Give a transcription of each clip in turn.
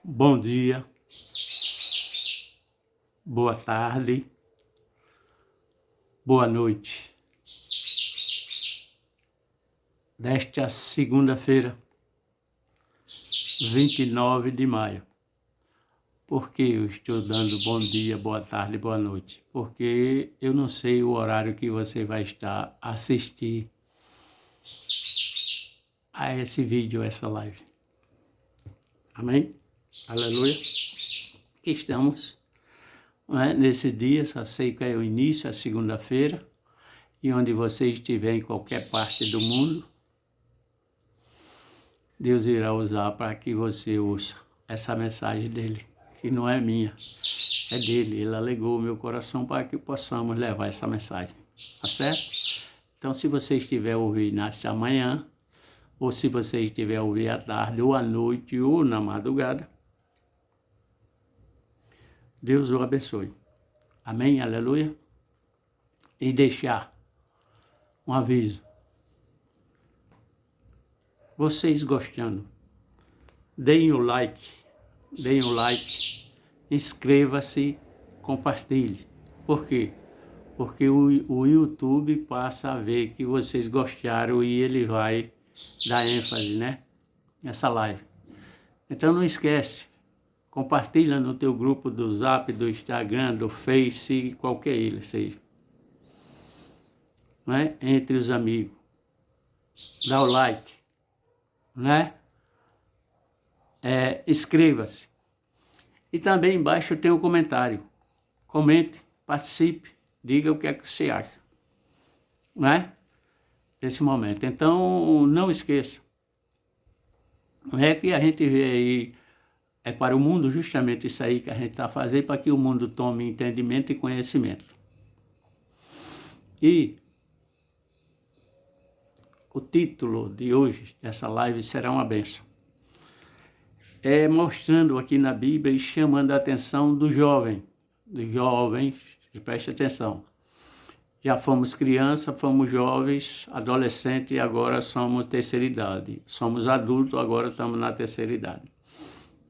Bom dia, boa tarde, boa noite. Desta segunda-feira, 29 de maio. Por que eu estou dando bom dia, boa tarde, boa noite? Porque eu não sei o horário que você vai estar a assistir a esse vídeo, essa live. Amém? Aleluia. Aqui estamos, nesse dia, só sei que é o início, a segunda-feira, e onde você estiver em qualquer parte do mundo, Deus irá usar para que você ouça essa mensagem dele, que não é minha, é dele. Ele alegou o meu coração para que possamos levar essa mensagem, tá certo? Então, se você estiver ouvindo nessa manhã, ou se você estiver ouvindo à tarde, ou à noite, ou na madrugada, Deus o abençoe. Amém? Aleluia? E deixar um aviso. Vocês gostando, deem o like, inscreva-se, compartilhe. Por quê? Porque o YouTube passa a ver que vocês gostaram e ele vai dar ênfase, nessa live. Então não esquece, compartilha no teu grupo do Zap, do Instagram, do Face, qualquer ele seja. Entre os amigos. Dá o like, inscreva-se. E também embaixo tem um comentário. Comente, participe, diga o que é que você acha, desse momento. Então, não esqueça. Não é que a gente vê aí, é para o mundo justamente isso aí que a gente está fazendo, para que o mundo tome entendimento e conhecimento. E o título de hoje, dessa live, será uma bênção. Mostrando aqui na Bíblia e chamando a atenção dos jovens, preste atenção. Já fomos criança, fomos jovens, adolescentes e agora somos terceira idade. Somos adultos, agora estamos na terceira idade,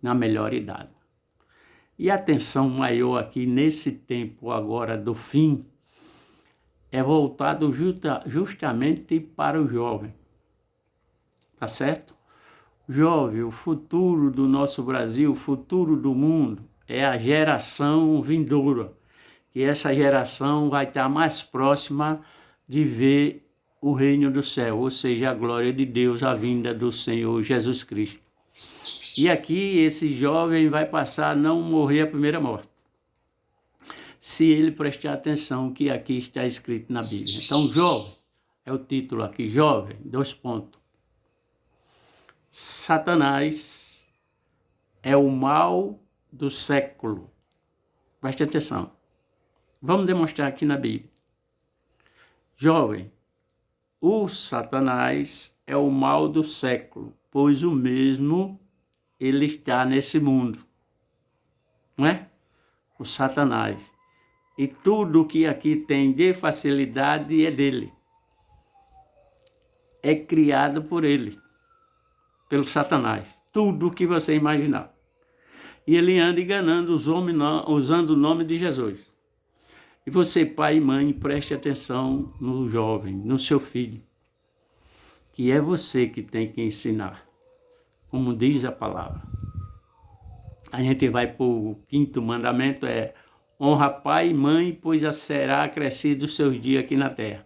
na melhor idade. E a atenção maior aqui nesse tempo agora do fim é voltado justamente para o jovem. Tá certo? Jovem, o futuro do nosso Brasil, o futuro do mundo, é a geração vindoura. Que essa geração vai estar mais próxima de ver o reino do céu, ou seja, a glória de Deus, a vinda do Senhor Jesus Cristo. E aqui esse jovem vai passar a não morrer a primeira morte, se ele prestar atenção que aqui está escrito na Bíblia. Então, jovem, é o título aqui, jovem, 2 pontos. Satanás é o mal do século. Preste atenção. Vamos demonstrar aqui na Bíblia. Jovem, o Satanás é o mal do século, pois o mesmo ele está nesse mundo. O Satanás. E tudo que aqui tem de facilidade é dele. É criado por ele, pelo Satanás. Tudo que você imaginar. E ele anda enganando os homens usando o nome de Jesus. E você, pai e mãe, preste atenção no jovem, no seu filho, que é você que tem que ensinar, como diz a palavra. A gente vai para o 5º mandamento, honra pai e mãe, pois será acrescido os seus dias aqui na terra.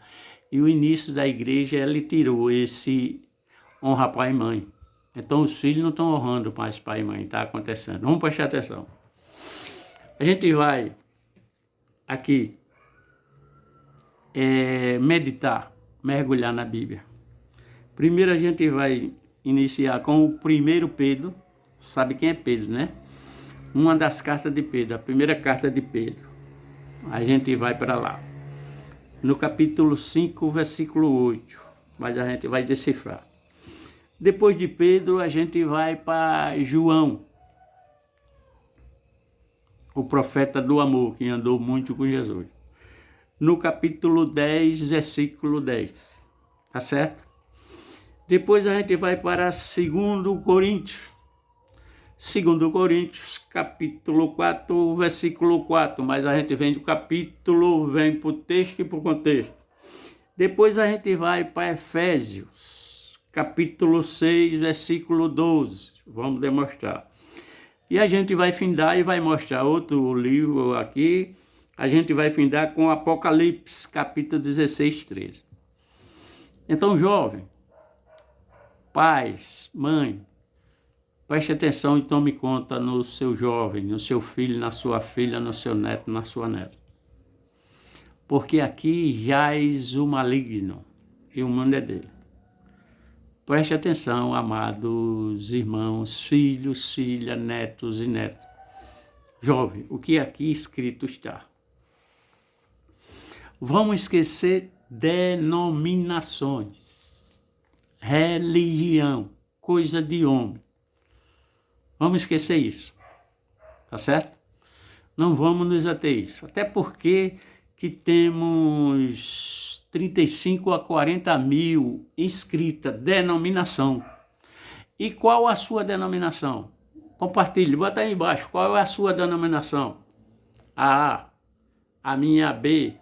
E o início da igreja, ele tirou esse honra pai e mãe. Então os filhos não estão honrando mais pai e mãe, está acontecendo. Vamos prestar atenção. A gente vai aqui meditar, mergulhar na Bíblia. Primeiro a gente vai iniciar com o 1 Pedro. Sabe quem é Pedro, Uma das cartas de Pedro, a primeira carta de Pedro. A gente vai para lá. No capítulo 5, versículo 8. Mas a gente vai decifrar. Depois de Pedro, a gente vai para João, o profeta do amor, que andou muito com Jesus. No capítulo 10, versículo 10. Tá certo? Depois a gente vai para 2 Coríntios. 2 Coríntios, capítulo 4, versículo 4, mas a gente vem do capítulo, vem para o texto e para o contexto. Depois a gente vai para Efésios, capítulo 6, versículo 12, vamos demonstrar. E a gente vai findar e vai mostrar outro livro aqui, a gente vai findar com Apocalipse, capítulo 16, 13. Então, jovem, pais, mãe, preste atenção e tome conta no seu jovem, no seu filho, na sua filha, no seu neto, na sua neta. Porque aqui jaz o maligno e o mundo é dele. Preste atenção, amados irmãos, filhos, filhas, netos e netas. Jovem, o que aqui escrito está? Vamos esquecer denominações, religião, coisa de homem. Vamos esquecer isso, tá certo? Não vamos nos ater isso, até porque que temos 35 a 40 mil inscritas, denominação. E qual a sua denominação? Compartilhe, bota aí embaixo, qual é a sua denominação? A, a minha B,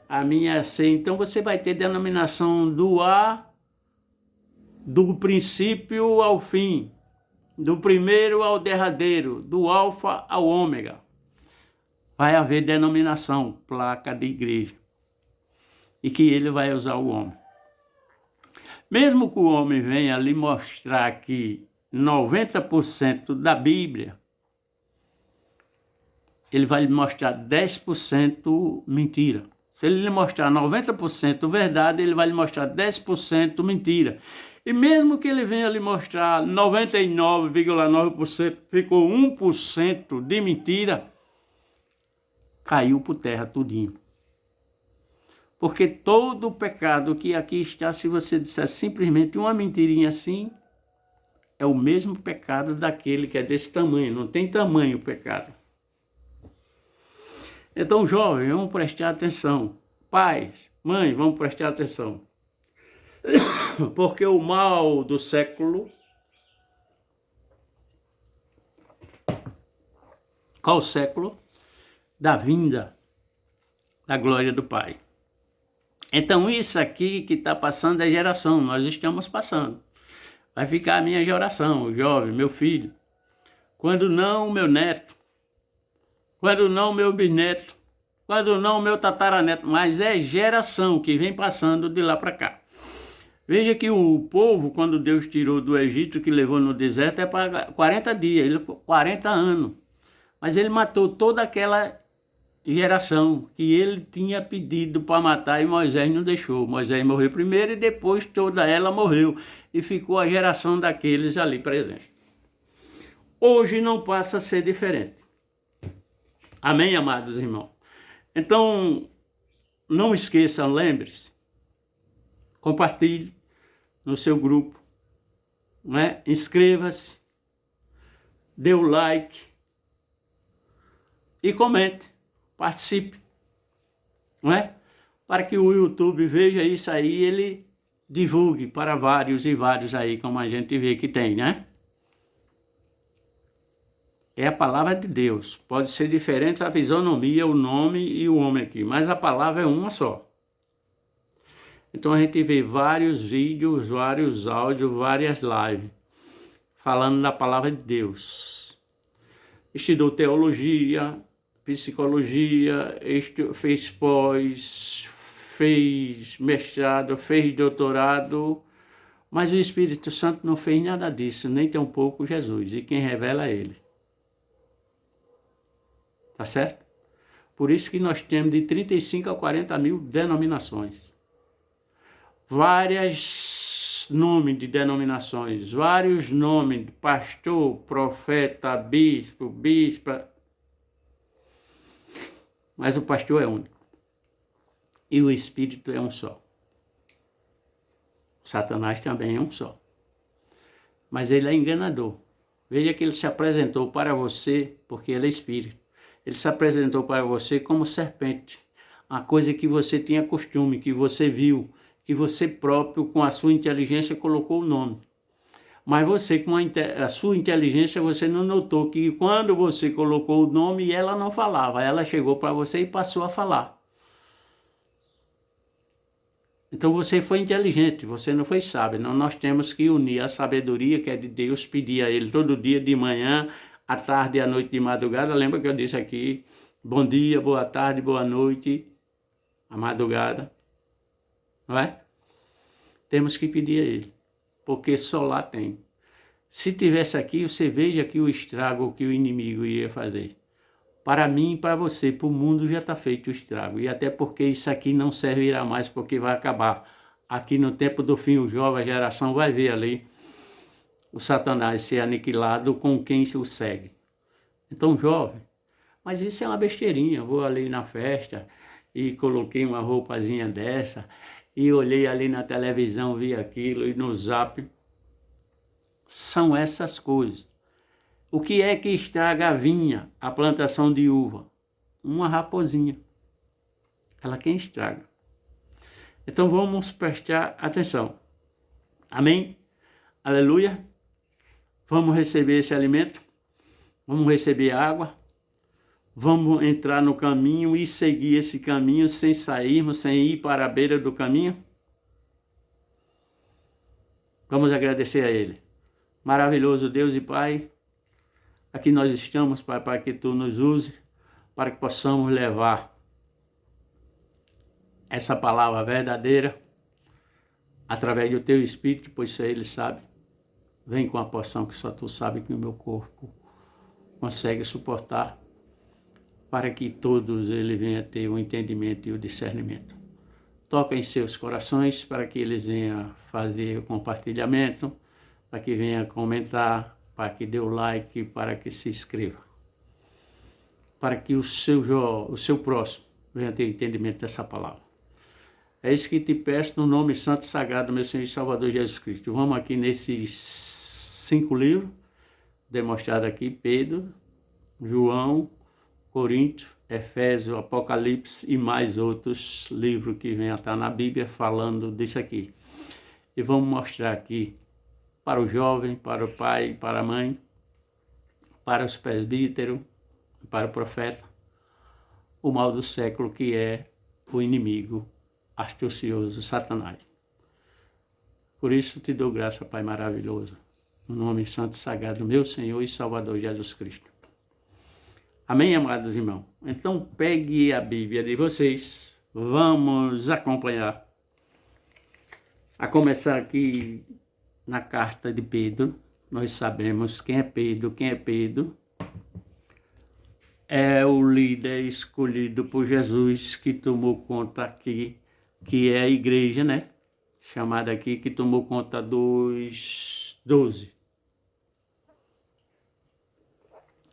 a minha C. Então você vai ter denominação do A, do princípio ao fim, do primeiro ao derradeiro, do alfa ao ômega. Vai haver denominação, placa de igreja. E que ele vai usar o homem. Mesmo que o homem venha lhe mostrar que 90% da Bíblia, ele vai lhe mostrar 10% mentira. Se ele lhe mostrar 90% verdade, ele vai lhe mostrar 10% mentira. E mesmo que ele venha lhe mostrar 99,9%, ficou 1% de mentira, caiu por terra tudinho. Porque todo o pecado que aqui está, se você disser simplesmente uma mentirinha assim, é o mesmo pecado daquele que é desse tamanho, não tem tamanho o pecado. Então, jovem, vamos prestar atenção. Pais, mãe, vamos prestar atenção. Porque o mal do século... Qual o século? Da vinda da glória do Pai. Então isso aqui que está passando é geração, nós estamos passando. Vai ficar a minha geração, o jovem, meu filho. Quando não, o meu neto. Quando não, o meu bisneto. Quando não, o meu tataraneto. Mas é geração que vem passando de lá para cá. Veja que o povo, quando Deus tirou do Egito, que levou no deserto, é para 40 dias, 40 anos. Mas ele matou toda aquela geração que ele tinha pedido para matar e Moisés não deixou. Moisés morreu primeiro e depois toda ela morreu. E ficou a geração daqueles ali presentes. Hoje não passa a ser diferente. Amém, amados irmãos? Então, não esqueçam, lembre-se, compartilhe no seu grupo, né? Inscreva-se, dê o like e comente, participe, não é? Para que o YouTube veja isso aí e ele divulgue para vários e vários aí, como a gente vê que tem, né? É a palavra de Deus. Pode ser diferente a fisionomia, o nome e o homem aqui, mas a palavra é uma só. Então a gente vê vários vídeos, vários áudios, várias lives falando da palavra de Deus. Estudou teologia, psicologia, fez pós, fez mestrado, fez doutorado, mas o Espírito Santo não fez nada disso, nem tampouco Jesus, e quem revela é Ele. Tá certo? Por isso que nós temos de 35 a 40 mil denominações. Vários nomes de denominações, vários nomes de pastor, profeta, bispo, bispa. Mas o pastor é único. E o Espírito é um só. Satanás também é um só. Mas ele é enganador. Veja que ele se apresentou para você porque ele é Espírito. Ele se apresentou para você como serpente. A coisa que você tinha costume, que você viu, que você próprio, com a sua inteligência, colocou o nome. Mas você, com a sua inteligência, você não notou que quando você colocou o nome, ela não falava. Ela chegou para você e passou a falar. Então você foi inteligente, você não foi sábio. Não, nós temos que unir a sabedoria que é de Deus, pedir a Ele todo dia de manhã, à tarde, à noite, de madrugada. Lembra que eu disse aqui, bom dia, boa tarde, boa noite, à madrugada, não é? Temos que pedir a Ele, porque só lá tem. Se tivesse aqui, você veja que o estrago que o inimigo iria fazer. Para mim e para você, para o mundo já está feito o estrago. E até porque isso aqui não servirá mais, porque vai acabar. Aqui no tempo do fim, o jovem, a geração vai ver ali o Satanás ser aniquilado com quem o segue. Então, jovem, mas isso é uma besteirinha. Eu vou ali na festa e coloquei uma roupazinha dessa e olhei ali na televisão, vi aquilo e no zap. São essas coisas. O que é que estraga a vinha, a plantação de uva? Uma raposinha. Ela quem estraga. Então vamos prestar atenção. Amém? Aleluia? Vamos receber esse alimento? Vamos receber água? Vamos entrar no caminho e seguir esse caminho sem sairmos, sem ir para a beira do caminho? Vamos agradecer a Ele. Maravilhoso Deus e Pai, aqui nós estamos, Pai, para que Tu nos use, para que possamos levar essa palavra verdadeira através do Teu Espírito, pois só Ele sabe. Vem com a porção que só Tu sabe que o meu corpo consegue suportar, para que todos eles venham ter o entendimento e o discernimento. Toca em seus corações para que eles venham fazer o compartilhamento, para que venham comentar, para que dê o like, para que se inscreva. Para que o seu próximo venha ter entendimento dessa palavra. É isso que te peço no nome santo e sagrado, meu Senhor e Salvador Jesus Cristo. Vamos aqui nesses 5 livros, demonstrado aqui, Pedro, João, Coríntios, Efésios, Apocalipse e mais outros livros que vêm a estar na Bíblia falando disso aqui. E vamos mostrar aqui para o jovem, para o pai, para a mãe, para os presbíteros, para o profeta, o mal do século que é o inimigo astucioso, Satanás. Por isso te dou graça, Pai maravilhoso, no nome santo e sagrado, meu Senhor e Salvador Jesus Cristo. Amém, amados irmãos? Então pegue a Bíblia de vocês, vamos acompanhar. A começar aqui na carta de Pedro, nós sabemos quem é Pedro. Quem é Pedro? É o líder escolhido por Jesus que tomou conta aqui, que é a igreja, né? Chamada aqui, que tomou conta dos 12.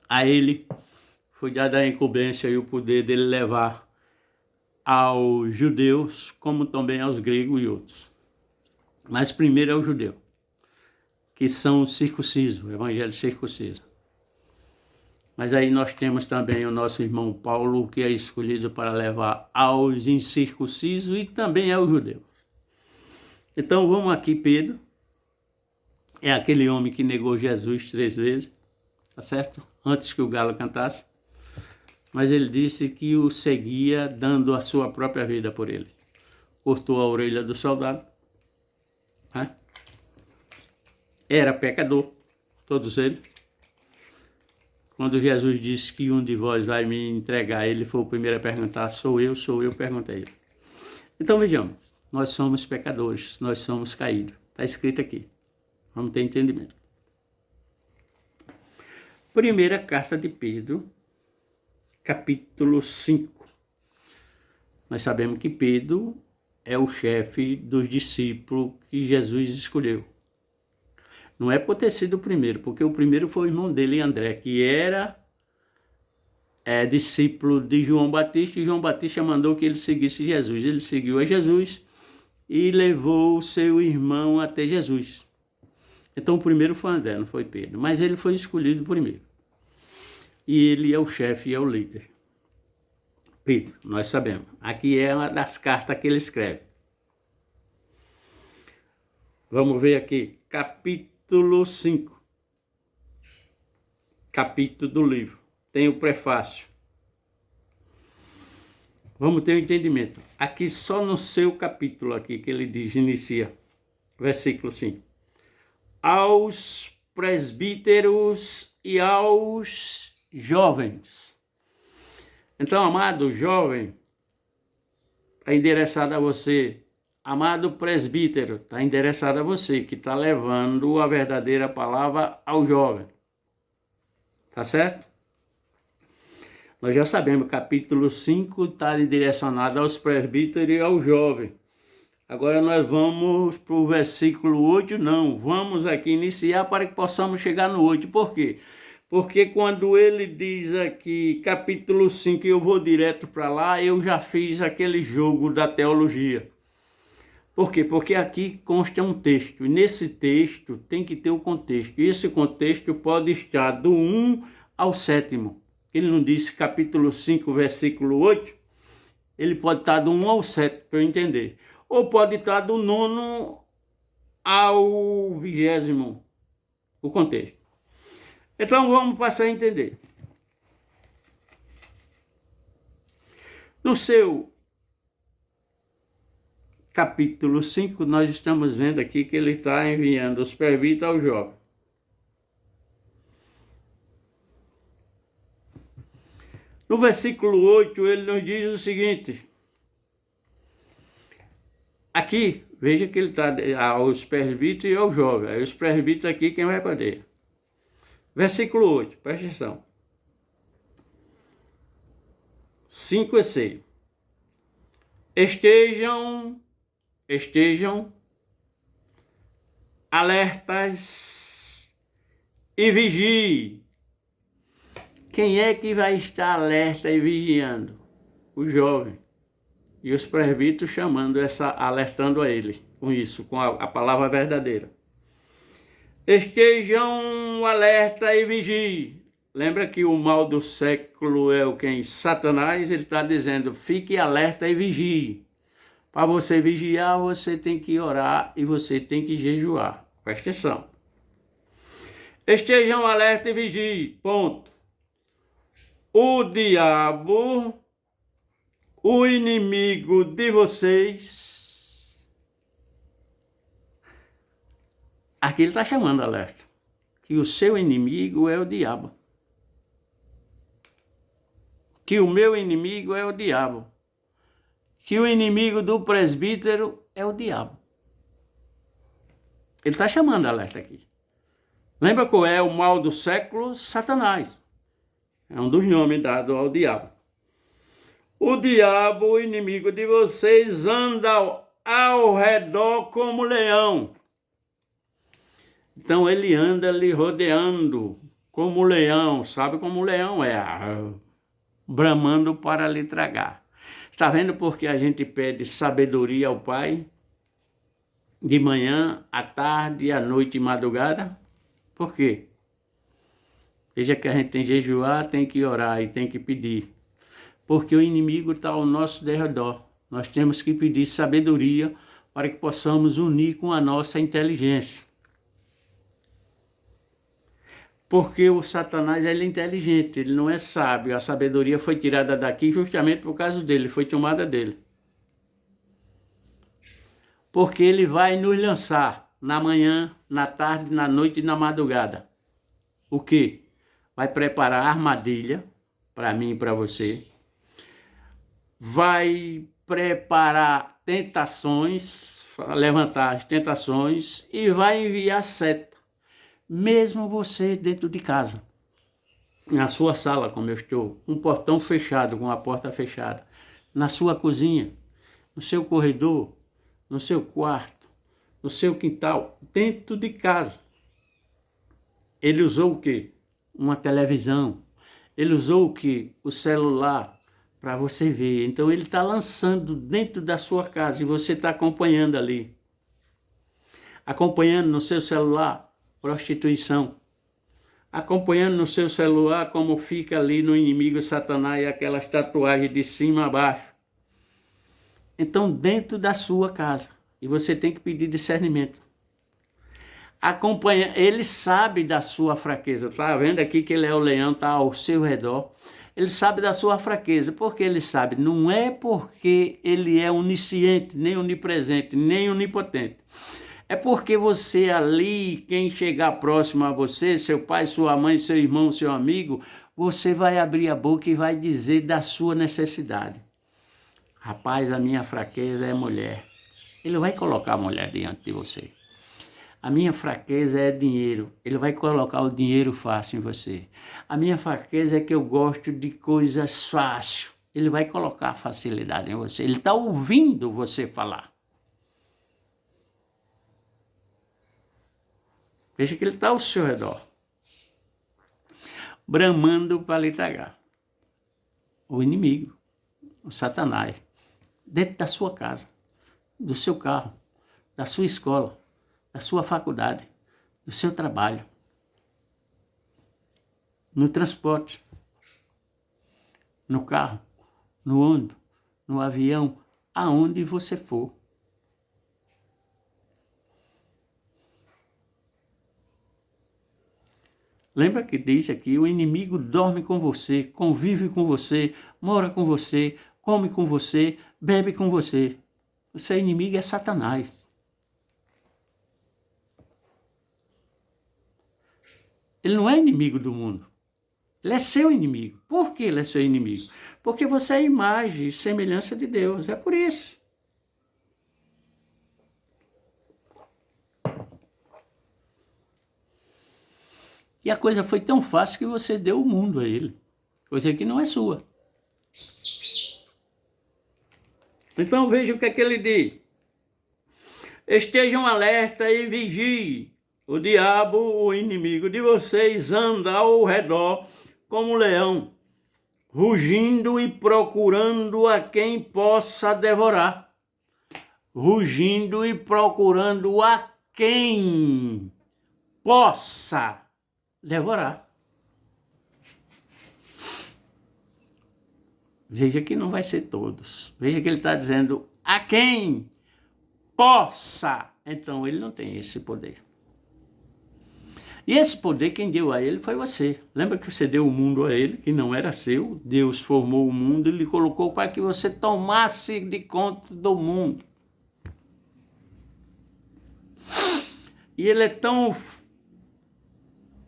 A ele foi dada a incumbência e o poder dele levar aos judeus, como também aos gregos e outros. Mas primeiro é o judeu, que são os circuncisos, o evangelho circunciso. Mas aí nós temos também o nosso irmão Paulo, que é escolhido para levar aos incircuncisos e também aos judeus. Então vamos aqui, Pedro, é aquele homem que negou Jesus 3 vezes, tá certo? Antes que o galo cantasse. Mas ele disse que o seguia dando a sua própria vida por ele. Cortou a orelha do soldado. Né? Era pecador, todos eles. Quando Jesus disse que um de vós vai me entregar, ele foi o primeiro a perguntar, sou eu, perguntei ele. Então vejamos, nós somos pecadores, nós somos caídos. Está escrito aqui, vamos ter entendimento. Primeira carta de Pedro, capítulo 5. Nós sabemos que Pedro é o chefe dos discípulos que Jesus escolheu. Não é por ter sido o primeiro, porque o primeiro foi o irmão dele, André, que era discípulo de João Batista, e João Batista mandou que ele seguisse Jesus. Ele seguiu a Jesus e levou o seu irmão até Jesus. Então o primeiro foi André, não foi Pedro, mas ele foi escolhido primeiro. E ele é o chefe e é o líder. Pedro, nós sabemos. Aqui é uma das cartas que ele escreve. Vamos ver aqui, capítulo capítulo 5. Capítulo do livro. Tem o prefácio. Vamos ter um entendimento. Aqui só no seu capítulo aqui que ele diz, inicia. Versículo 5. Aos presbíteros e aos jovens. Então, amado jovem, está endereçado a você. Amado presbítero, está endereçado a você, que está levando a verdadeira palavra ao jovem. Tá certo? Nós já sabemos, capítulo 5 está direcionado aos presbíteros e ao jovem. Agora nós vamos para o versículo 8, não. Vamos aqui iniciar para que possamos chegar no 8. Por quê? Porque quando ele diz aqui, capítulo 5, eu vou direto para lá, eu já fiz aquele jogo da teologia. Por quê? Porque aqui consta um texto, e nesse texto tem que ter o contexto. E esse contexto pode estar do 1 ao 7º. Ele não disse capítulo 5, versículo 8? Ele pode estar do 1 ao 7, para eu entender. Ou pode estar do 9º ao 20º, o contexto. Então vamos passar a entender. No seu capítulo 5, nós estamos vendo aqui que ele está enviando os presbíteros ao jovem. No versículo 8, ele nos diz o seguinte. Aqui, veja que ele está aos presbíteros e ao jovem. Aí os presbíteros aqui, quem vai poder? Versículo 8, presta atenção. 5 e 6. Estejam alertas e vigiem. Quem é que vai estar alerta e vigiando? O jovem. E os presbíteros alertando a ele com isso, com a palavra verdadeira. Estejam alerta e vigiem. Lembra que o mal do século é o quem? Satanás. Ele está dizendo, fique alerta e vigie. Para você vigiar, você tem que orar e você tem que jejuar. Presta atenção. Estejam alerta e vigiem. Ponto. O diabo, o inimigo de vocês, aqui ele está chamando alerta, que o seu inimigo é o diabo. Que o meu inimigo é o diabo. Que o inimigo do presbítero é o diabo. Ele está chamando alerta aqui. Lembra qual é o mal do século? Satanás. É um dos nomes dados ao diabo. O diabo, o inimigo de vocês, anda ao redor como leão. Então ele anda lhe rodeando como leão. Sabe como o leão é? Bramando para lhe tragar. Está vendo porque a gente pede sabedoria ao Pai? De manhã, à tarde, à noite e madrugada? Por quê? Veja que a gente tem que jejuar, tem que orar e tem que pedir. Porque o inimigo está ao nosso derredor. Nós temos que pedir sabedoria para que possamos unir com a nossa inteligência. Porque o Satanás ele é inteligente, ele não é sábio. A sabedoria foi tirada daqui justamente por causa dele, foi tomada dele. Porque ele vai nos lançar na manhã, na tarde, na noite e na madrugada. O quê? Vai preparar armadilha para mim e para você. Vai preparar tentações, levantar as tentações e vai enviar seta. Mesmo você dentro de casa, na sua sala, como eu estou, com um portão fechado, com a porta fechada, na sua cozinha, no seu corredor, no seu quarto, no seu quintal, dentro de casa. Ele usou o quê? Uma televisão. Ele usou o quê? O celular, para você ver. Então ele está lançando dentro da sua casa e você está acompanhando ali. Acompanhando no seu celular, prostituição. Acompanhando no seu celular como fica ali no inimigo Satanás aquelas tatuagens de cima a baixo. Então dentro da sua casa. E você tem que pedir discernimento. acompanha, ele sabe da sua fraqueza. Tá vendo aqui que ele é o leão, tá ao seu redor. Ele sabe da sua fraqueza. Por que ele sabe? Não é porque ele é onisciente, nem onipresente, nem onipotente. É porque você ali, quem chegar próximo a você, seu pai, sua mãe, seu irmão, seu amigo, você vai abrir a boca e vai dizer da sua necessidade. Rapaz, a minha fraqueza é mulher. Ele vai colocar a mulher diante de você. A minha fraqueza é dinheiro. Ele vai colocar o dinheiro fácil em você. A minha fraqueza é que eu gosto de coisas fáceis. Ele vai colocar facilidade em você. Ele está ouvindo você falar. Veja que ele está ao seu redor, bramando para lhe tragar. O inimigo, o Satanás, dentro da sua casa, do seu carro, da sua escola, da sua faculdade, do seu trabalho, no transporte, no carro, no ônibus, no avião, aonde você for. Lembra que diz aqui, o inimigo dorme com você, convive com você, mora com você, come com você, bebe com você. O seu inimigo é Satanás. Ele não é inimigo do mundo. Ele é seu inimigo. Por que ele é seu inimigo? Porque você é imagem e semelhança de Deus. É por isso. E a coisa foi tão fácil que você deu o mundo a ele. Coisa que não é sua. Então veja o que é que ele diz. Estejam alerta e vigiem. O diabo, o inimigo de vocês, anda ao redor como um leão, rugindo e procurando a quem possa devorar. Rugindo e procurando a quem possa devorar. Veja que não vai ser todos. Veja que ele está dizendo a quem possa. Então ele não tem esse poder. E esse poder quem deu a ele foi você. Lembra que você deu o mundo a ele, que não era seu? Deus formou o mundo e lhe colocou para que você tomasse de conta do mundo. E ele é tão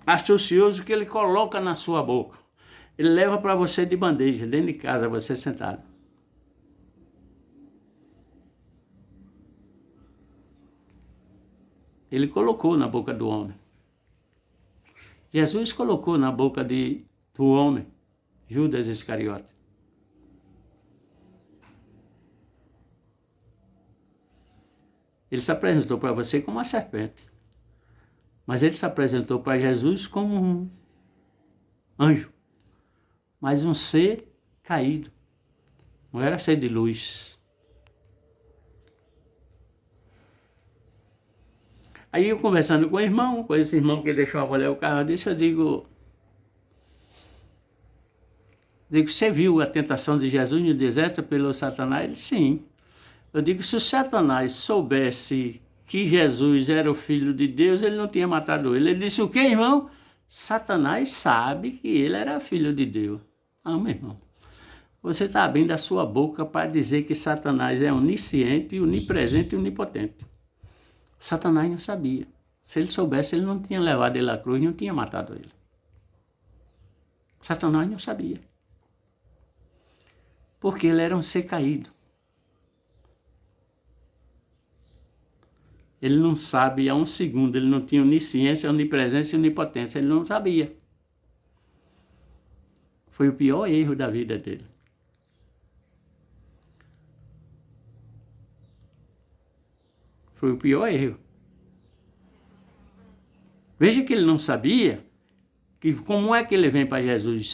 astucioso que ele coloca na sua boca. Ele leva para você de bandeja, dentro de casa, você sentado. Ele colocou na boca do homem. Jesus colocou na boca do homem, Judas Iscariote. Ele se apresentou para você como uma serpente. Mas ele se apresentou para Jesus como um anjo. Mas um ser caído. Não era ser de luz. Aí eu conversando com esse irmão que deixou a mulher o carro desse, eu digo, você viu a tentação de Jesus no deserto pelo Satanás? Ele, sim. Eu digo, se o Satanás soubesse que Jesus era o Filho de Deus, ele não tinha matado ele. Ele disse, o quê, irmão? Satanás sabe que ele era filho de Deus. Ah, meu irmão, você está abrindo a sua boca para dizer que Satanás é onisciente, onipresente e onipotente. Satanás não sabia. Se ele soubesse, ele não tinha levado ele à cruz, não tinha matado ele. Satanás não sabia. Porque ele era um ser caído. Ele não sabe há um segundo, ele não tinha onisciência, onipresença e onipotência, ele não sabia. Foi o pior erro da vida dele. Foi o pior erro. Veja que ele não sabia que como é que ele vem para Jesus?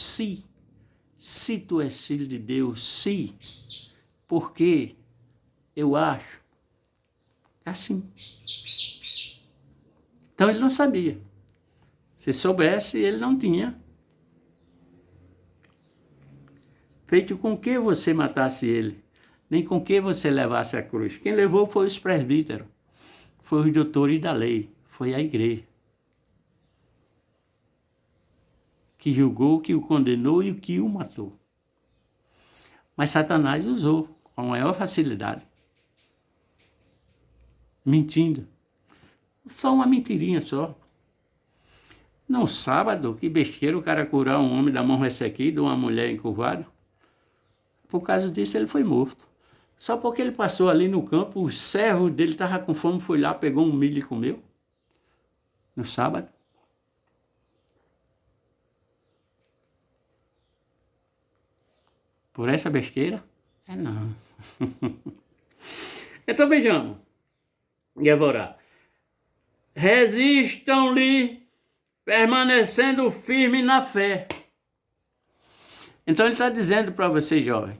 Se tu és filho de Deus, porque eu acho assim. Então ele não sabia. Se soubesse, ele não tinha feito com que você matasse ele, nem com que você levasse a cruz. Quem levou foi os presbíteros, foi os doutores da lei, Foi a igreja que julgou, que o condenou e que o matou. Mas Satanás usou com a maior facilidade, mentindo. Só uma mentirinha só. No sábado, que besteira o cara curar um homem da mão ressequida, de uma mulher encurvada. Por causa disso ele foi morto. Só porque ele passou ali no campo, o servo dele estava com fome, foi lá, pegou um milho e comeu. No sábado. Por essa besteira? É não. Então vejamos. E eu vou orar. Resistam-lhe, permanecendo firme na fé. Então ele está dizendo para você, jovem.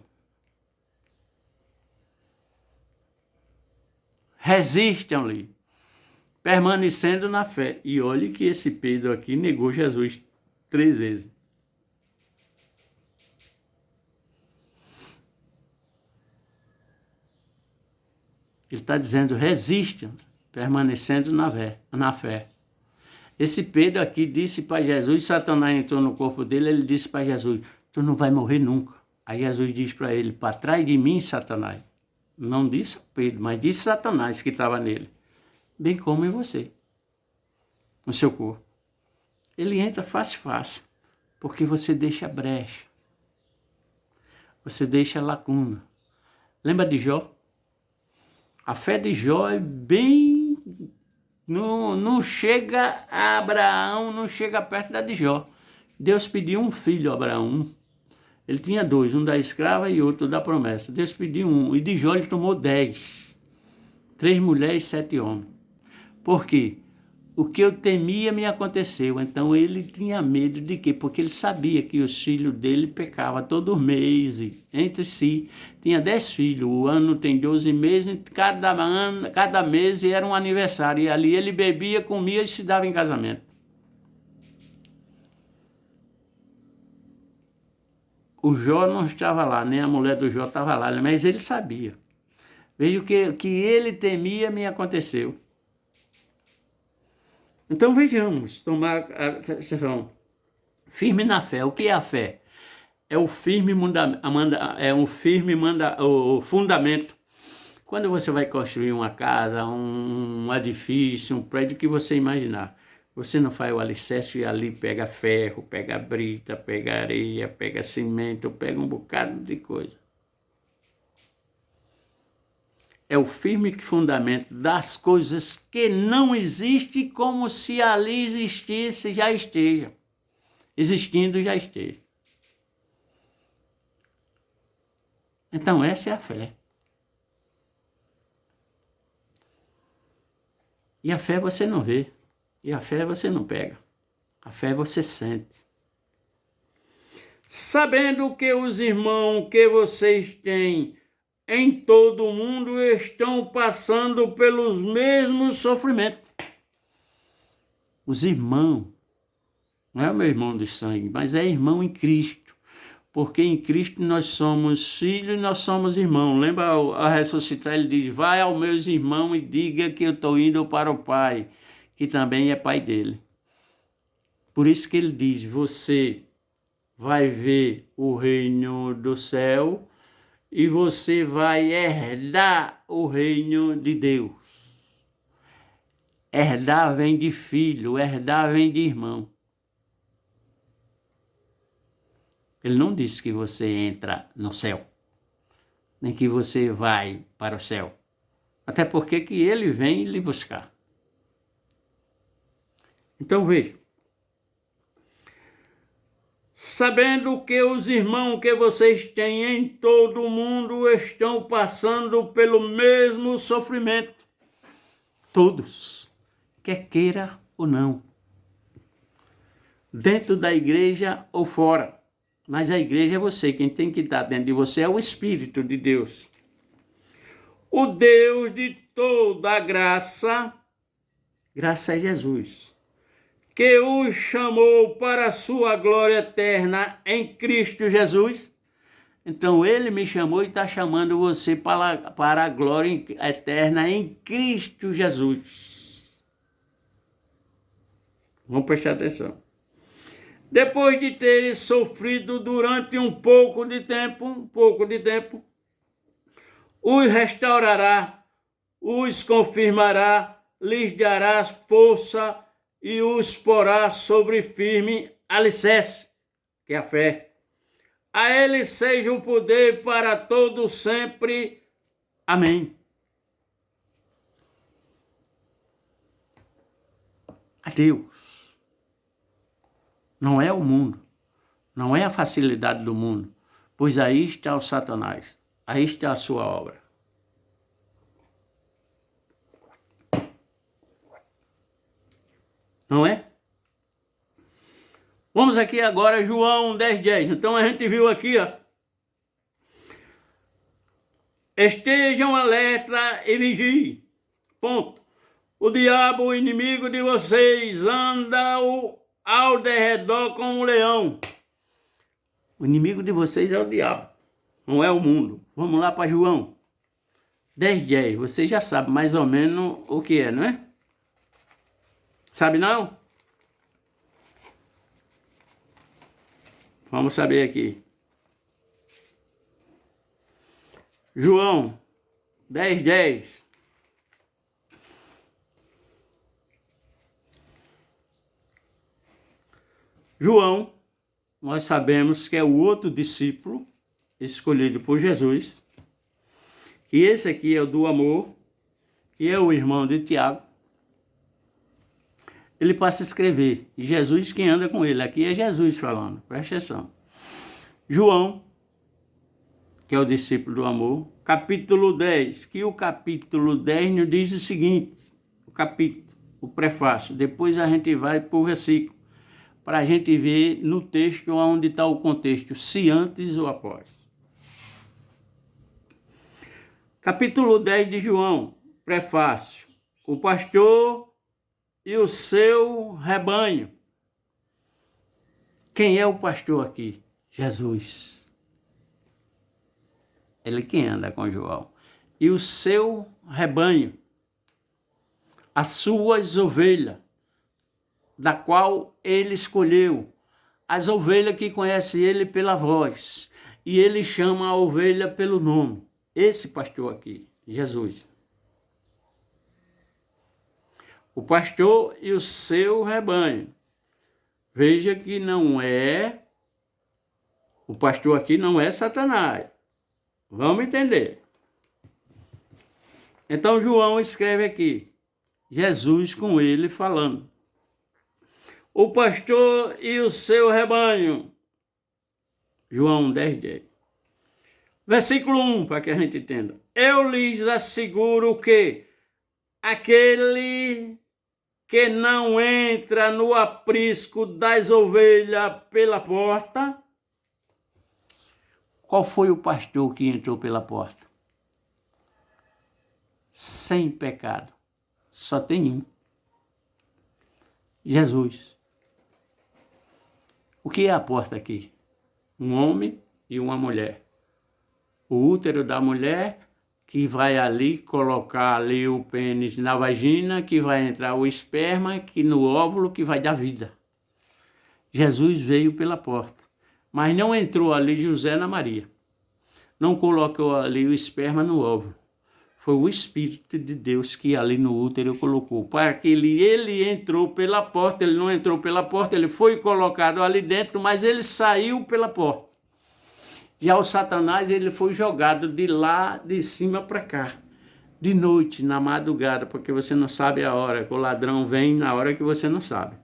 Resistam-lhe, permanecendo na fé. E olhe que esse Pedro aqui negou Jesus 3 vezes. Ele está dizendo, resistam, permanecendo na fé. Esse Pedro aqui disse para Jesus, Satanás entrou no corpo dele, ele disse para Jesus, tu não vai morrer nunca. Aí Jesus diz para ele, para trás de mim, Satanás. Não disse Pedro, mas disse Satanás que estava nele. Bem como em você, no seu corpo. Ele entra fácil, porque você deixa brecha. Você deixa lacuna. Lembra de Jó? A fé de Jó é bem... Não chega a Abraão, não chega perto da de Jó. Deus pediu um filho a Abraão. Ele tinha 2, um da escrava e outro da promessa. Deus pediu um, e de Jó ele tomou 10. 3 mulheres e 7 homens. Por quê? O que eu temia me aconteceu. Então ele tinha medo de quê? Porque ele sabia que os filhos dele pecavam todo mês, entre si. Tinha 10 filhos, o ano tem 12 meses, cada mês era um aniversário. E ali ele bebia, comia e se dava em casamento. O Jó não estava lá, nem a mulher do Jó estava lá, mas ele sabia. Veja o que ele temia me aconteceu. Então vejamos, tomar atenção. Firme na fé. O que é a fé? É o firme fundamento. Quando você vai construir uma casa, um edifício, um prédio que você imaginar, você não faz o alicerce e ali pega ferro, pega brita, pega areia, pega cimento, pega um bocado de coisa. É o firme fundamento das coisas que não existem, como se ali existisse, já esteja. Existindo, já esteja. Então, essa é a fé. E a fé você não vê. E a fé você não pega. A fé você sente. Sabendo que os irmãos que vocês têm em todo o mundo estão passando pelos mesmos sofrimentos. Os irmãos, não é o meu irmão de sangue, mas é irmão em Cristo. Porque em Cristo nós somos filhos e nós somos irmãos. Lembra a ressuscitar, ele diz, vai aos meus irmãos e diga que eu estou indo para o Pai, que também é Pai dele. Por isso que ele diz, você vai ver o reino do céu e você vai herdar o reino de Deus. Herdar vem de filho, herdar vem de irmão. Ele não disse que você entra no céu, nem que você vai para o céu. Até porque que ele vem lhe buscar. Então veja. Sabendo que os irmãos que vocês têm em todo o mundo estão passando pelo mesmo sofrimento. Todos, quer queira ou não. Dentro da igreja ou fora. Mas a igreja é você, quem tem que estar dentro de você é o Espírito de Deus. O Deus de toda a graça, graça é Jesus, que os chamou para a sua glória eterna em Cristo Jesus. Então ele me chamou e está chamando você para a glória eterna em Cristo Jesus. Vamos prestar atenção. Depois de terem sofrido durante um pouco de tempo, os restaurará, os confirmará, lhes dará força e os porá sobre firme alicerce, que é a fé. A ele seja o poder para todo sempre. Amém. A Deus. Não é o mundo, não é a facilidade do mundo, pois aí está o Satanás, aí está a sua obra. Não é? Vamos aqui agora, João 10:10. Então a gente viu aqui, ó. Estejam alerta e vigiem. Ponto. O diabo, o inimigo de vocês, anda ao derredor como um leão. O inimigo de vocês é o diabo, não é o mundo. Vamos lá para João 10:10. Você já sabe mais ou menos o que é, não é? Sabe não? Vamos saber aqui. João 10:10. João, nós sabemos que é o outro discípulo escolhido por Jesus. E esse aqui é o do amor, que é o irmão de Tiago. Ele passa a escrever. E Jesus quem anda com ele. Aqui é Jesus falando. Presta atenção. João, que é o discípulo do amor, capítulo 10. Que o capítulo 10 nos diz o seguinte. O capítulo, o prefácio. Depois a gente vai para o versículo. Para a gente ver no texto onde está o contexto. Se antes ou após. Capítulo 10 de João. Prefácio. O pastor e o seu rebanho. Quem é o pastor aqui? Jesus. Ele quem anda com João. E o seu rebanho. As suas ovelhas, da qual ele escolheu. As ovelhas que conhecem ele pela voz. E ele chama a ovelha pelo nome. Esse pastor aqui, Jesus. O pastor e o seu rebanho. Veja que não é, o pastor aqui não é Satanás. Vamos entender. Então João escreve aqui, Jesus com ele falando. O pastor e o seu rebanho. João 10:10. Versículo 1, para que a gente entenda. Eu lhes asseguro que aquele que não entra no aprisco das ovelhas pela porta. Qual foi o pastor que entrou pela porta? Sem pecado. Só tem um. Jesus. O que é a porta aqui? Um homem e uma mulher. O útero da mulher que vai ali colocar ali o pênis na vagina, que vai entrar o esperma, que no óvulo que vai dar vida. Jesus veio pela porta, mas não entrou ali José na Maria. Não colocou ali o esperma no óvulo. Foi o Espírito de Deus que ali no útero colocou. Para que ele entrou pela porta, ele não entrou pela porta, ele foi colocado ali dentro, mas ele saiu pela porta. Já o Satanás, ele foi jogado de lá, de cima para cá, de noite, na madrugada, porque você não sabe a hora, que o ladrão vem na hora que você não sabe.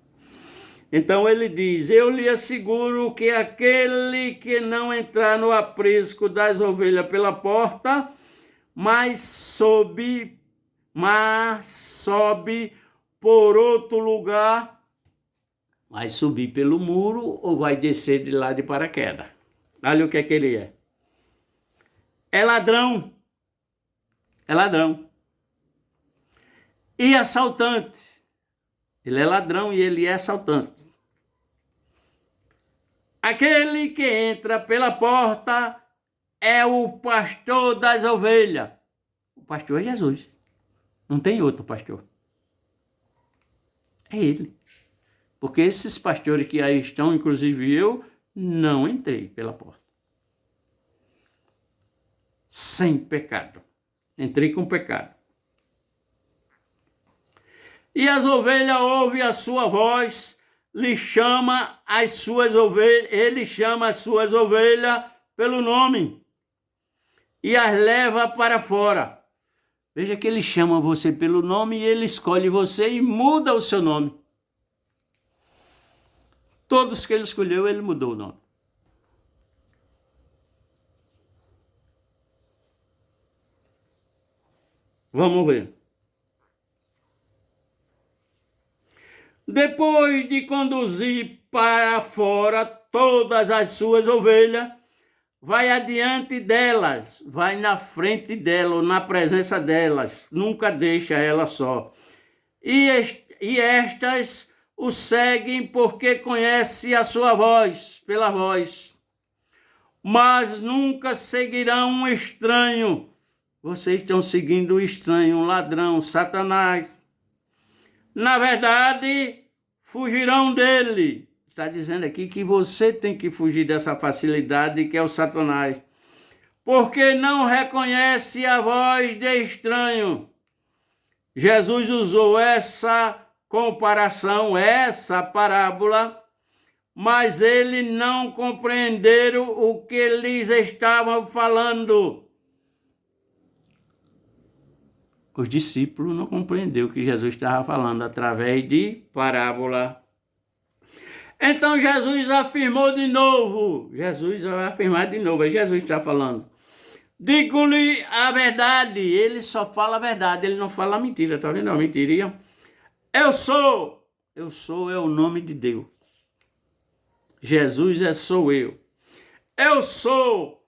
Então ele diz, eu lhe asseguro que aquele que não entrar no aprisco das ovelhas pela porta, mas sobe por outro lugar, vai subir pelo muro ou vai descer de lá de paraquedas. Olha o que é que ele é. É ladrão. É ladrão. E assaltante. Ele é ladrão e ele é assaltante. Aquele que entra pela porta é o pastor das ovelhas. O pastor é Jesus. Não tem outro pastor. É ele. Porque esses pastores que aí estão, inclusive eu, não entrei pela porta. Sem pecado. Entrei com pecado. E as ovelhas ouvem a sua voz, ele chama as suas ovelhas pelo nome e as leva para fora. Veja que ele chama você pelo nome e ele escolhe você e muda o seu nome. Todos que ele escolheu, ele mudou o nome. Vamos ver. Depois de conduzir para fora todas as suas ovelhas, vai adiante delas, vai na frente delas, na presença delas, nunca deixa ela só. E estas o seguem porque conhecem a sua voz, pela voz. Mas nunca seguirão um estranho. Vocês estão seguindo um estranho, um ladrão, Satanás. Na verdade, fugirão dele. Está dizendo aqui que você tem que fugir dessa facilidade que é o Satanás. Porque não reconhece a voz de estranho. Jesus usou essa comparação, essa parábola, mas eles não compreenderam o que eles estavam falando. Os discípulos não compreenderam o que Jesus estava falando através de parábola. Então Jesus afirmou de novo. Jesus vai afirmar de novo. Jesus está falando. Digo-lhe a verdade. Ele só fala a verdade. Ele não fala a mentira. Está vendo a mentirinha? Eu sou. Eu sou é o nome de Deus. Jesus sou eu. Eu sou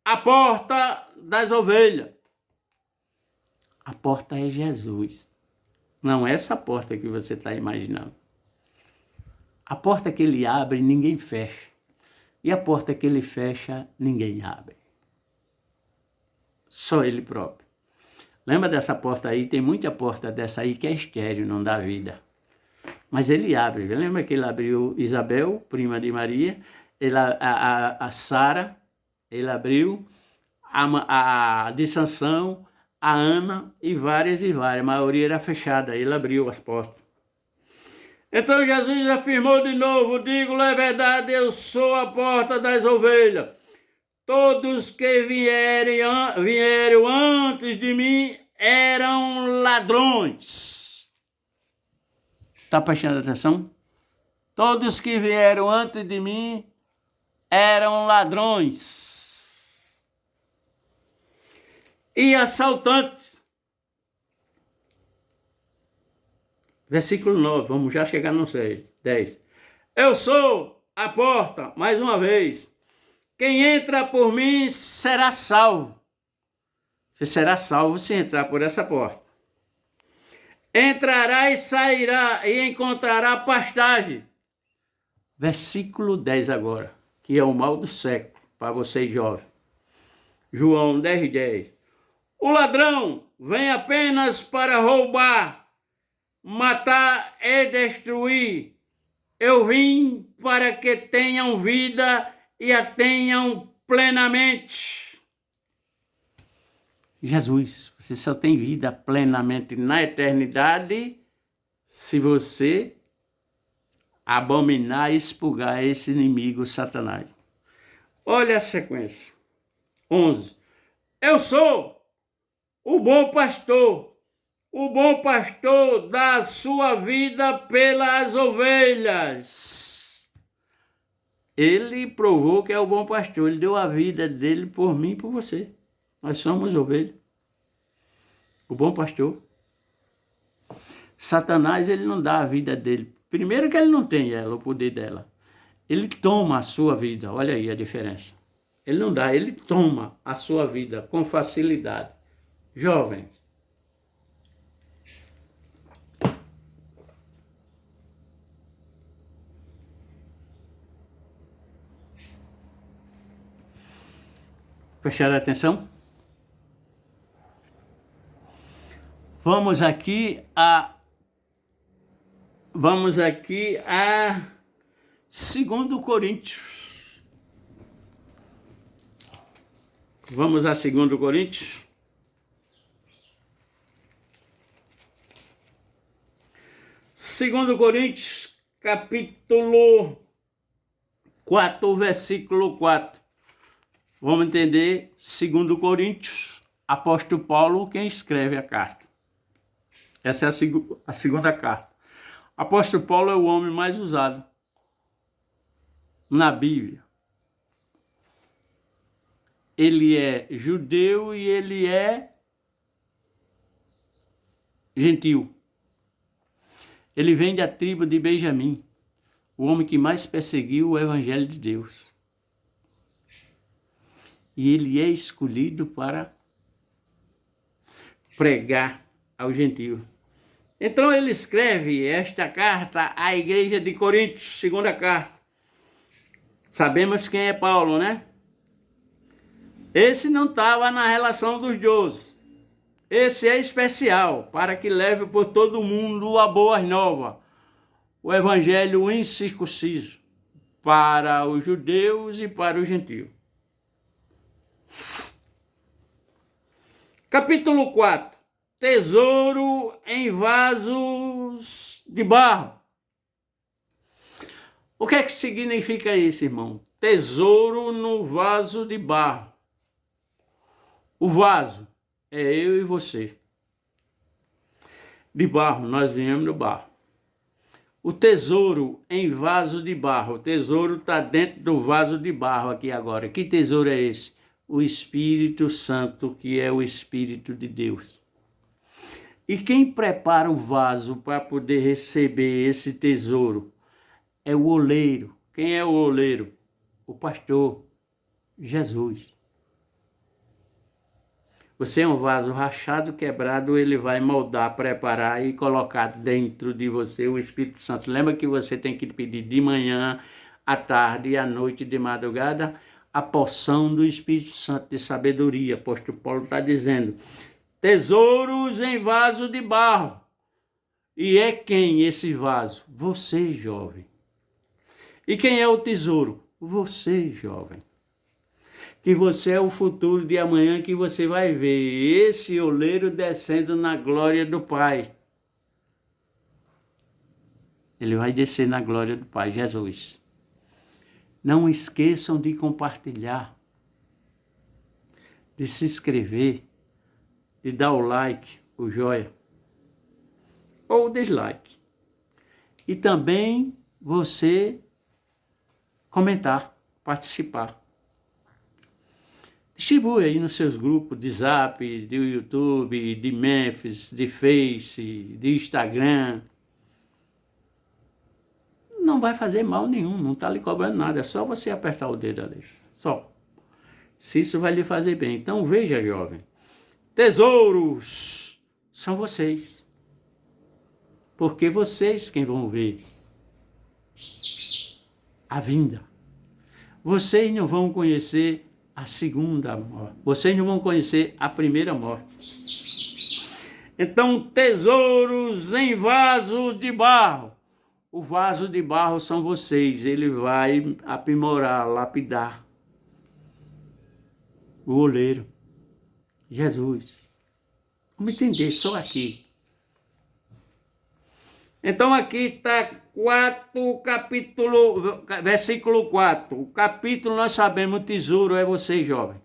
a porta das ovelhas. A porta é Jesus. Não é essa porta que você está imaginando. A porta que ele abre, ninguém fecha. E a porta que ele fecha, ninguém abre. Só ele próprio. Lembra dessa porta aí? Tem muita porta dessa aí que é estéril, não dá vida. Mas ele abre. Lembra que ele abriu Isabel, prima de Maria? A Sara, ele abriu. A de Sansão, a Ana e várias. A maioria era fechada. Ele abriu as portas. Então Jesus afirmou de novo, digo-lhe a verdade, eu sou a porta das ovelhas. Todos que vieram antes de mim eram ladrões. Está prestando atenção? Todos que vieram antes de mim eram ladrões e assaltantes. Versículo 9, vamos já chegar no 10. Eu sou a porta, mais uma vez. Quem entra por mim será salvo. Você será salvo se entrar por essa porta. Entrará e sairá e encontrará pastagem. Versículo 10 agora, que é o mal do século, para vocês jovens. João 10:10. O ladrão vem apenas para roubar, matar e destruir. Eu vim para que tenham vida e a tenham plenamente. Jesus, você só tem vida plenamente na eternidade se você abominar e expurgar esse inimigo Satanás. Olha a sequência. 11. Eu sou o bom pastor. O bom pastor dá a sua vida pelas ovelhas. Ele provou que é o bom pastor. Ele deu a vida dele por mim e por você. Nós somos ovelhas. O bom pastor. Satanás, ele não dá a vida dele. Primeiro que ele não tem ela, o poder dela. Ele toma a sua vida. Olha aí a diferença. Ele não dá, ele toma a sua vida com facilidade. Jovens. Prestaram atenção? Vamos aqui a vamos aqui a 2 Coríntios. Vamos a 2 Coríntios. 2 Coríntios, capítulo 4, versículo 4. Vamos entender 2 Coríntios, apóstolo Paulo, quem escreve a carta. Essa é a segunda carta. Apóstolo Paulo é o homem mais usado na Bíblia. Ele é judeu e ele é gentil. Ele vem da tribo de Benjamim, o homem que mais perseguiu o evangelho de Deus. E ele é escolhido para pregar ao gentio. Então ele escreve esta carta à igreja de Coríntios, segunda carta. Sabemos quem é Paulo, né? Esse não estava na relação dos 12. Esse é especial, para que leve por todo mundo a boa nova, o evangelho incircunciso, para os judeus e para os gentios. Capítulo 4. Tesouro em vasos de barro. O que é que significa isso, irmão? Tesouro no vaso de barro. O vaso é eu e você. De barro, nós viemos do barro. O tesouro em vaso de barro. O tesouro está dentro do vaso de barro aqui agora. Que tesouro é esse? O Espírito Santo, que é o Espírito de Deus. E quem prepara o vaso para poder receber esse tesouro é o oleiro. Quem é o oleiro? O pastor Jesus. Você é um vaso rachado, quebrado, ele vai moldar, preparar e colocar dentro de você o Espírito Santo. Lembra que você tem que pedir de manhã, à tarde, à noite, de madrugada, a porção do Espírito Santo de sabedoria. O apóstolo Paulo está dizendo, tesouros em vaso de barro. E é quem esse vaso? Você, jovem. E quem é o tesouro? Você, jovem. Que você é o futuro de amanhã, que você vai ver esse oleiro descendo na glória do Pai. Ele vai descer na glória do Pai, Jesus. Não esqueçam de compartilhar, de se inscrever, de dar o like, o joia, ou o dislike. E também você comentar, participar. Distribui aí nos seus grupos de Zap, de YouTube, de Memphis, de Face, de Instagram. Não vai fazer mal nenhum, não está lhe cobrando nada, é só você apertar o dedo ali, só. Se isso vai lhe fazer bem. Então veja, jovem, tesouros são vocês. Porque vocês quem vão ver a vinda. Vocês não vão conhecer a segunda morte. Vocês não vão conhecer a primeira morte. Então, tesouros em vasos de barro. O vaso de barro são vocês. Ele vai aprimorar, lapidar. O oleiro. Jesus. Vamos entender, só aqui. Então, aqui está versículo 4. O capítulo nós sabemos, o tesouro é você, jovem.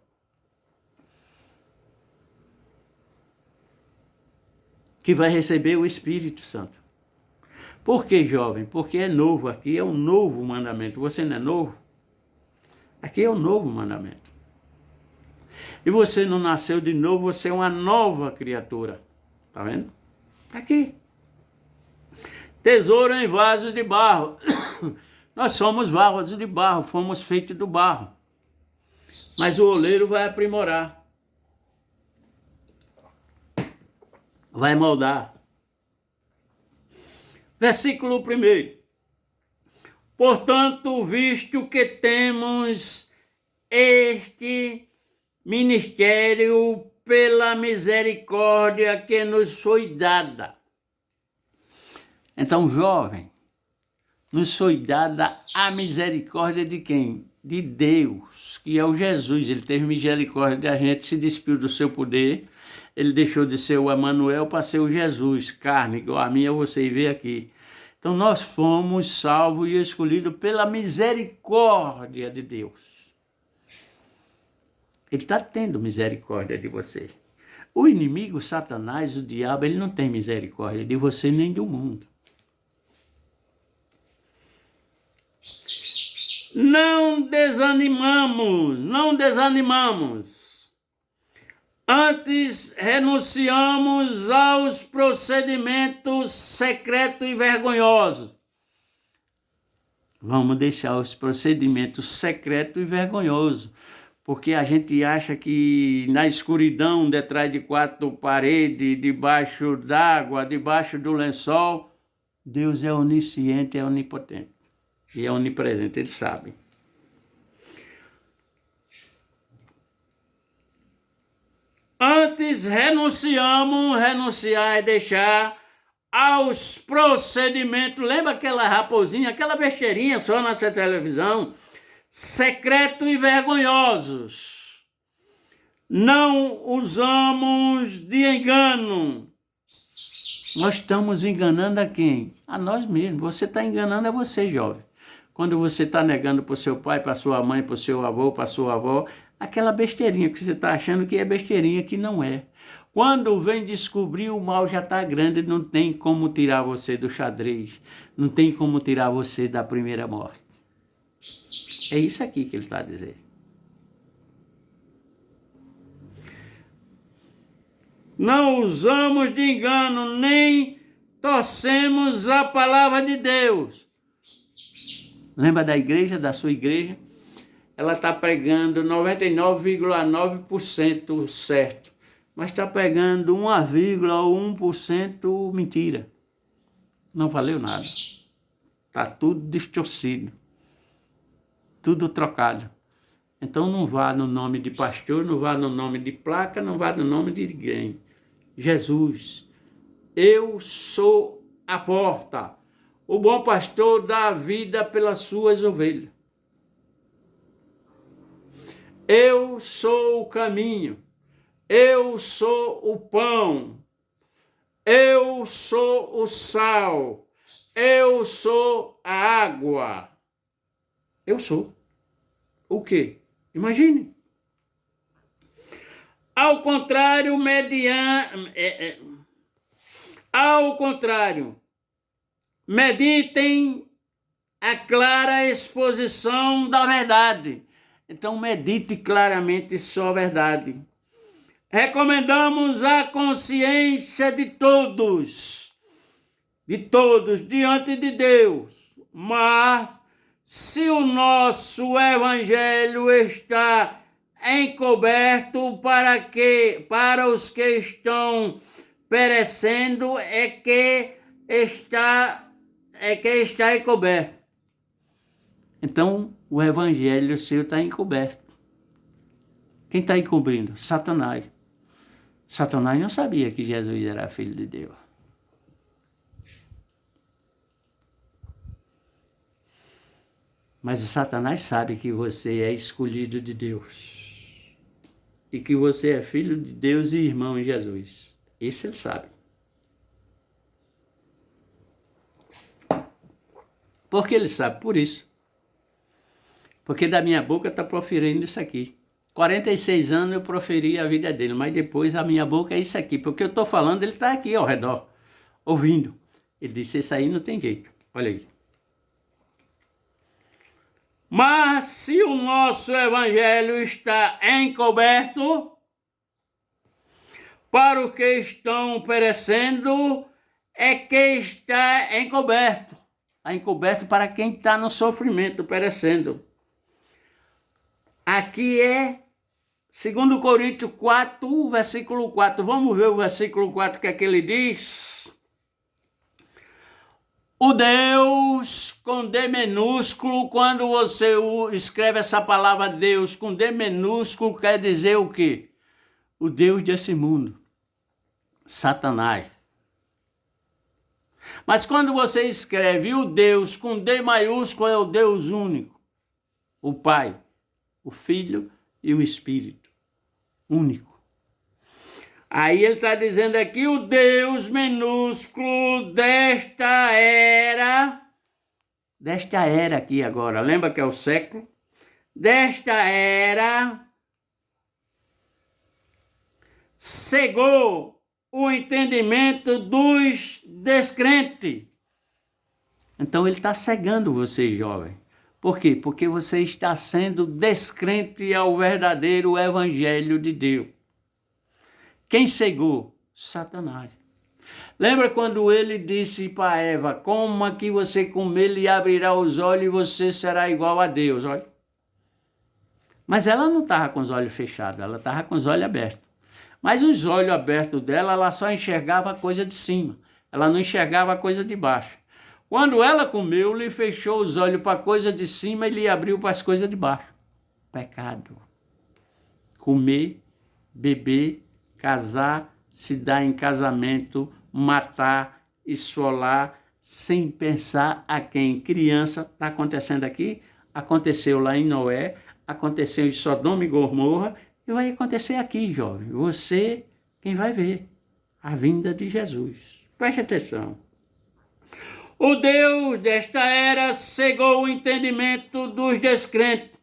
Que vai receber o Espírito Santo. Por que, jovem? Porque é novo. Aqui é um novo mandamento. Você não é novo? Aqui é um novo mandamento. E você não nasceu de novo, você é uma nova criatura. Tá vendo? Tá aqui. Tesouro em vaso de barro. Nós somos vasos de barro, fomos feitos do barro. Mas o oleiro vai aprimorar. Vai moldar. Versículo 1. Portanto, visto que temos este ministério pela misericórdia que nos foi dada. Então, jovem, nos foi dada a misericórdia de quem? De Deus, que é o Jesus. Ele teve misericórdia de a gente, se despiu do seu poder. Ele deixou de ser o Emanuel para ser o Jesus, carne, igual a minha, você vê aqui. Então, nós fomos salvos e escolhidos pela misericórdia de Deus. Ele está tendo misericórdia de você. O inimigo, Satanás, o diabo, ele não tem misericórdia de você nem do mundo. Não desanimamos. Antes renunciamos aos procedimentos secretos e vergonhosos. Vamos deixar os procedimentos secretos e vergonhosos, porque a gente acha que na escuridão, detrás de quatro paredes, debaixo d'água, debaixo do lençol, Deus é onisciente, é onipotente e é onipresente, Ele sabe. Antes renunciar é deixar aos procedimentos. Lembra aquela raposinha, aquela besteirinha só na televisão? Secretos e vergonhosos. Não usamos de engano. Nós estamos enganando a quem? A nós mesmos. Você está enganando a você, jovem. Quando você está negando para o seu pai, para sua mãe, para o seu avô, para sua avó, aquela besteirinha que você está achando que é besteirinha, que não é. Quando vem descobrir, o mal já está grande, não tem como tirar você do xadrez, não tem como tirar você da primeira morte. É isso aqui que ele está dizendo. Não usamos de engano, nem torcemos a palavra de Deus. Lembra da igreja, da sua igreja? Ela está pregando 99,9% certo, mas está pregando 1,1% mentira. Não valeu nada. Está tudo distorcido, tudo trocado. Então não vá no nome de pastor, não vá no nome de placa, não vá no nome de ninguém. Jesus, eu sou a porta. O bom pastor dá a vida pelas suas ovelhas. Eu sou o caminho. Eu sou o pão. Eu sou o sal. Eu sou a água. Eu sou. O quê? Imagine. Ao contrário, meditem a clara exposição da verdade. Então, medite claramente só a verdade. Recomendamos a consciência de todos, diante de Deus. Mas, se o nosso evangelho está encoberto para os que estão perecendo, é que está encoberto. Então, o evangelho seu está encoberto. Quem está encobrindo? Satanás. Satanás não sabia que Jesus era filho de Deus. Mas o Satanás sabe que você é escolhido de Deus. E que você é filho de Deus e irmão em Jesus. Isso ele sabe. Por que ele sabe? Por isso. Porque da minha boca está proferindo isso aqui. 46 anos eu proferi a vida dele, mas depois a minha boca é isso aqui. Porque eu estou falando, ele está aqui ao redor, ouvindo. Ele disse, isso aí não tem jeito. Olha aí. Mas se o nosso evangelho está encoberto para os que estão perecendo, é que está encoberto. Está encoberto para quem está no sofrimento, perecendo. Aqui é 2 Coríntios 4, versículo 4. Vamos ver o versículo 4, que é que ele diz. O Deus com D minúsculo, quando você escreve essa palavra Deus com D minúsculo, quer dizer o quê? O Deus desse mundo, Satanás. Mas quando você escreve o Deus com D maiúsculo, é o Deus único. O Pai, o Filho e o Espírito. Único. Aí ele está dizendo aqui o Deus minúsculo desta era aqui agora, lembra que é o século? Desta era cegou o entendimento dos descrentes. Então ele está cegando você, jovem. Por quê? Porque você está sendo descrente ao verdadeiro evangelho de Deus. Quem cegou? Satanás. Lembra quando ele disse para Eva, coma que você comer lhe abrirá os olhos e você será igual a Deus, olha. Mas ela não estava com os olhos fechados, ela estava com os olhos abertos. Mas os olhos abertos dela, ela só enxergava a coisa de cima, ela não enxergava a coisa de baixo. Quando ela comeu, lhe fechou os olhos para a coisa de cima e lhe abriu para as coisas de baixo. Pecado. Comer, beber, casar, se dar em casamento, matar, esfolar, sem pensar a quem. Criança, está acontecendo aqui, aconteceu lá em Noé, aconteceu em Sodoma e Gomorra, e vai acontecer aqui, jovem. Você, quem vai ver a vinda de Jesus. Preste atenção. O Deus desta era cegou o entendimento dos descrentes,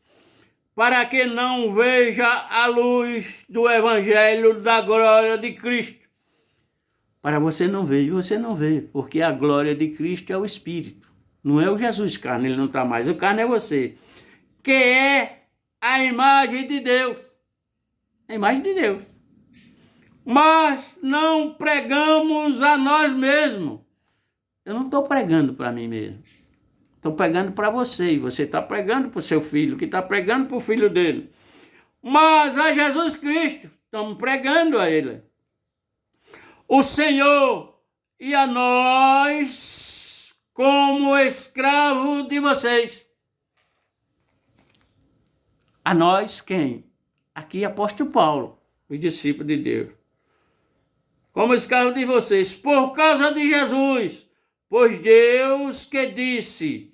para que não veja a luz do evangelho da glória de Cristo. Para você não ver, e você não vê, porque a glória de Cristo é o Espírito. Não é o Jesus carne, ele não está mais. O carne é você, que é a imagem de Deus. A imagem de Deus. Mas não pregamos a nós mesmos. Eu não estou pregando para mim mesmo. Estou pregando para você. E você está pregando para o seu filho, que está pregando para o filho dele. Mas a Jesus Cristo, estamos pregando a Ele. O Senhor e a nós como escravo de vocês. A nós quem? Aqui apóstolo Paulo, o discípulo de Deus. Como escravo de vocês, por causa de Jesus. Pois Deus que disse,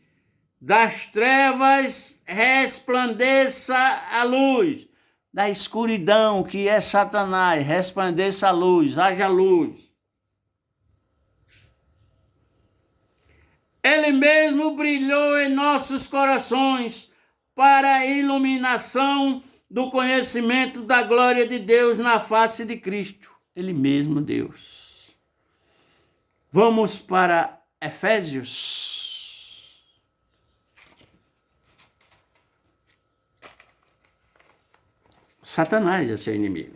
das trevas resplandeça a luz, da escuridão que é Satanás, resplandeça a luz, haja luz. Ele mesmo brilhou em nossos corações para a iluminação do conhecimento da glória de Deus na face de Cristo. Ele mesmo, Deus. Vamos para Efésios. Satanás é seu inimigo.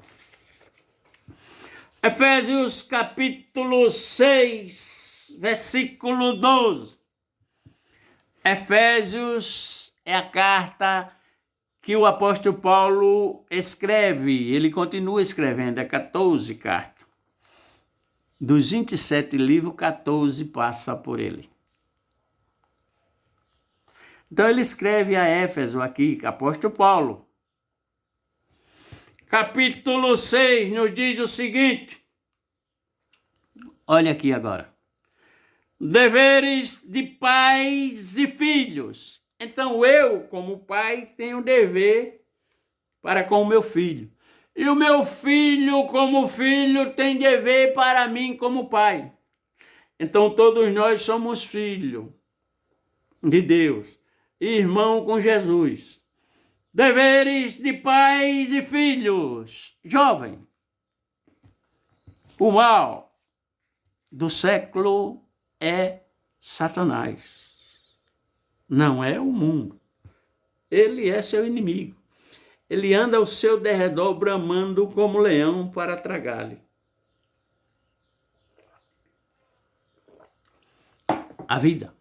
Efésios capítulo 6, versículo 12. Efésios é a carta que o apóstolo Paulo escreve. Ele continua escrevendo, é 14 cartas. Dos 27 livros, 14 passa por ele. Então ele escreve a Éfeso aqui, apóstolo Paulo. Capítulo 6 nos diz o seguinte. Olha aqui agora. Deveres de pais e filhos. Então eu, como pai, tenho dever para com o meu filho. E o meu filho, como filho, tem dever para mim como pai. Então todos nós somos filhos de Deus, irmão com Jesus. Deveres de pais e filhos. Jovem, o mal do século é Satanás. Não é o mundo. Ele é seu inimigo. Ele anda ao seu derredor bramando como leão para tragar-lhe. A vida,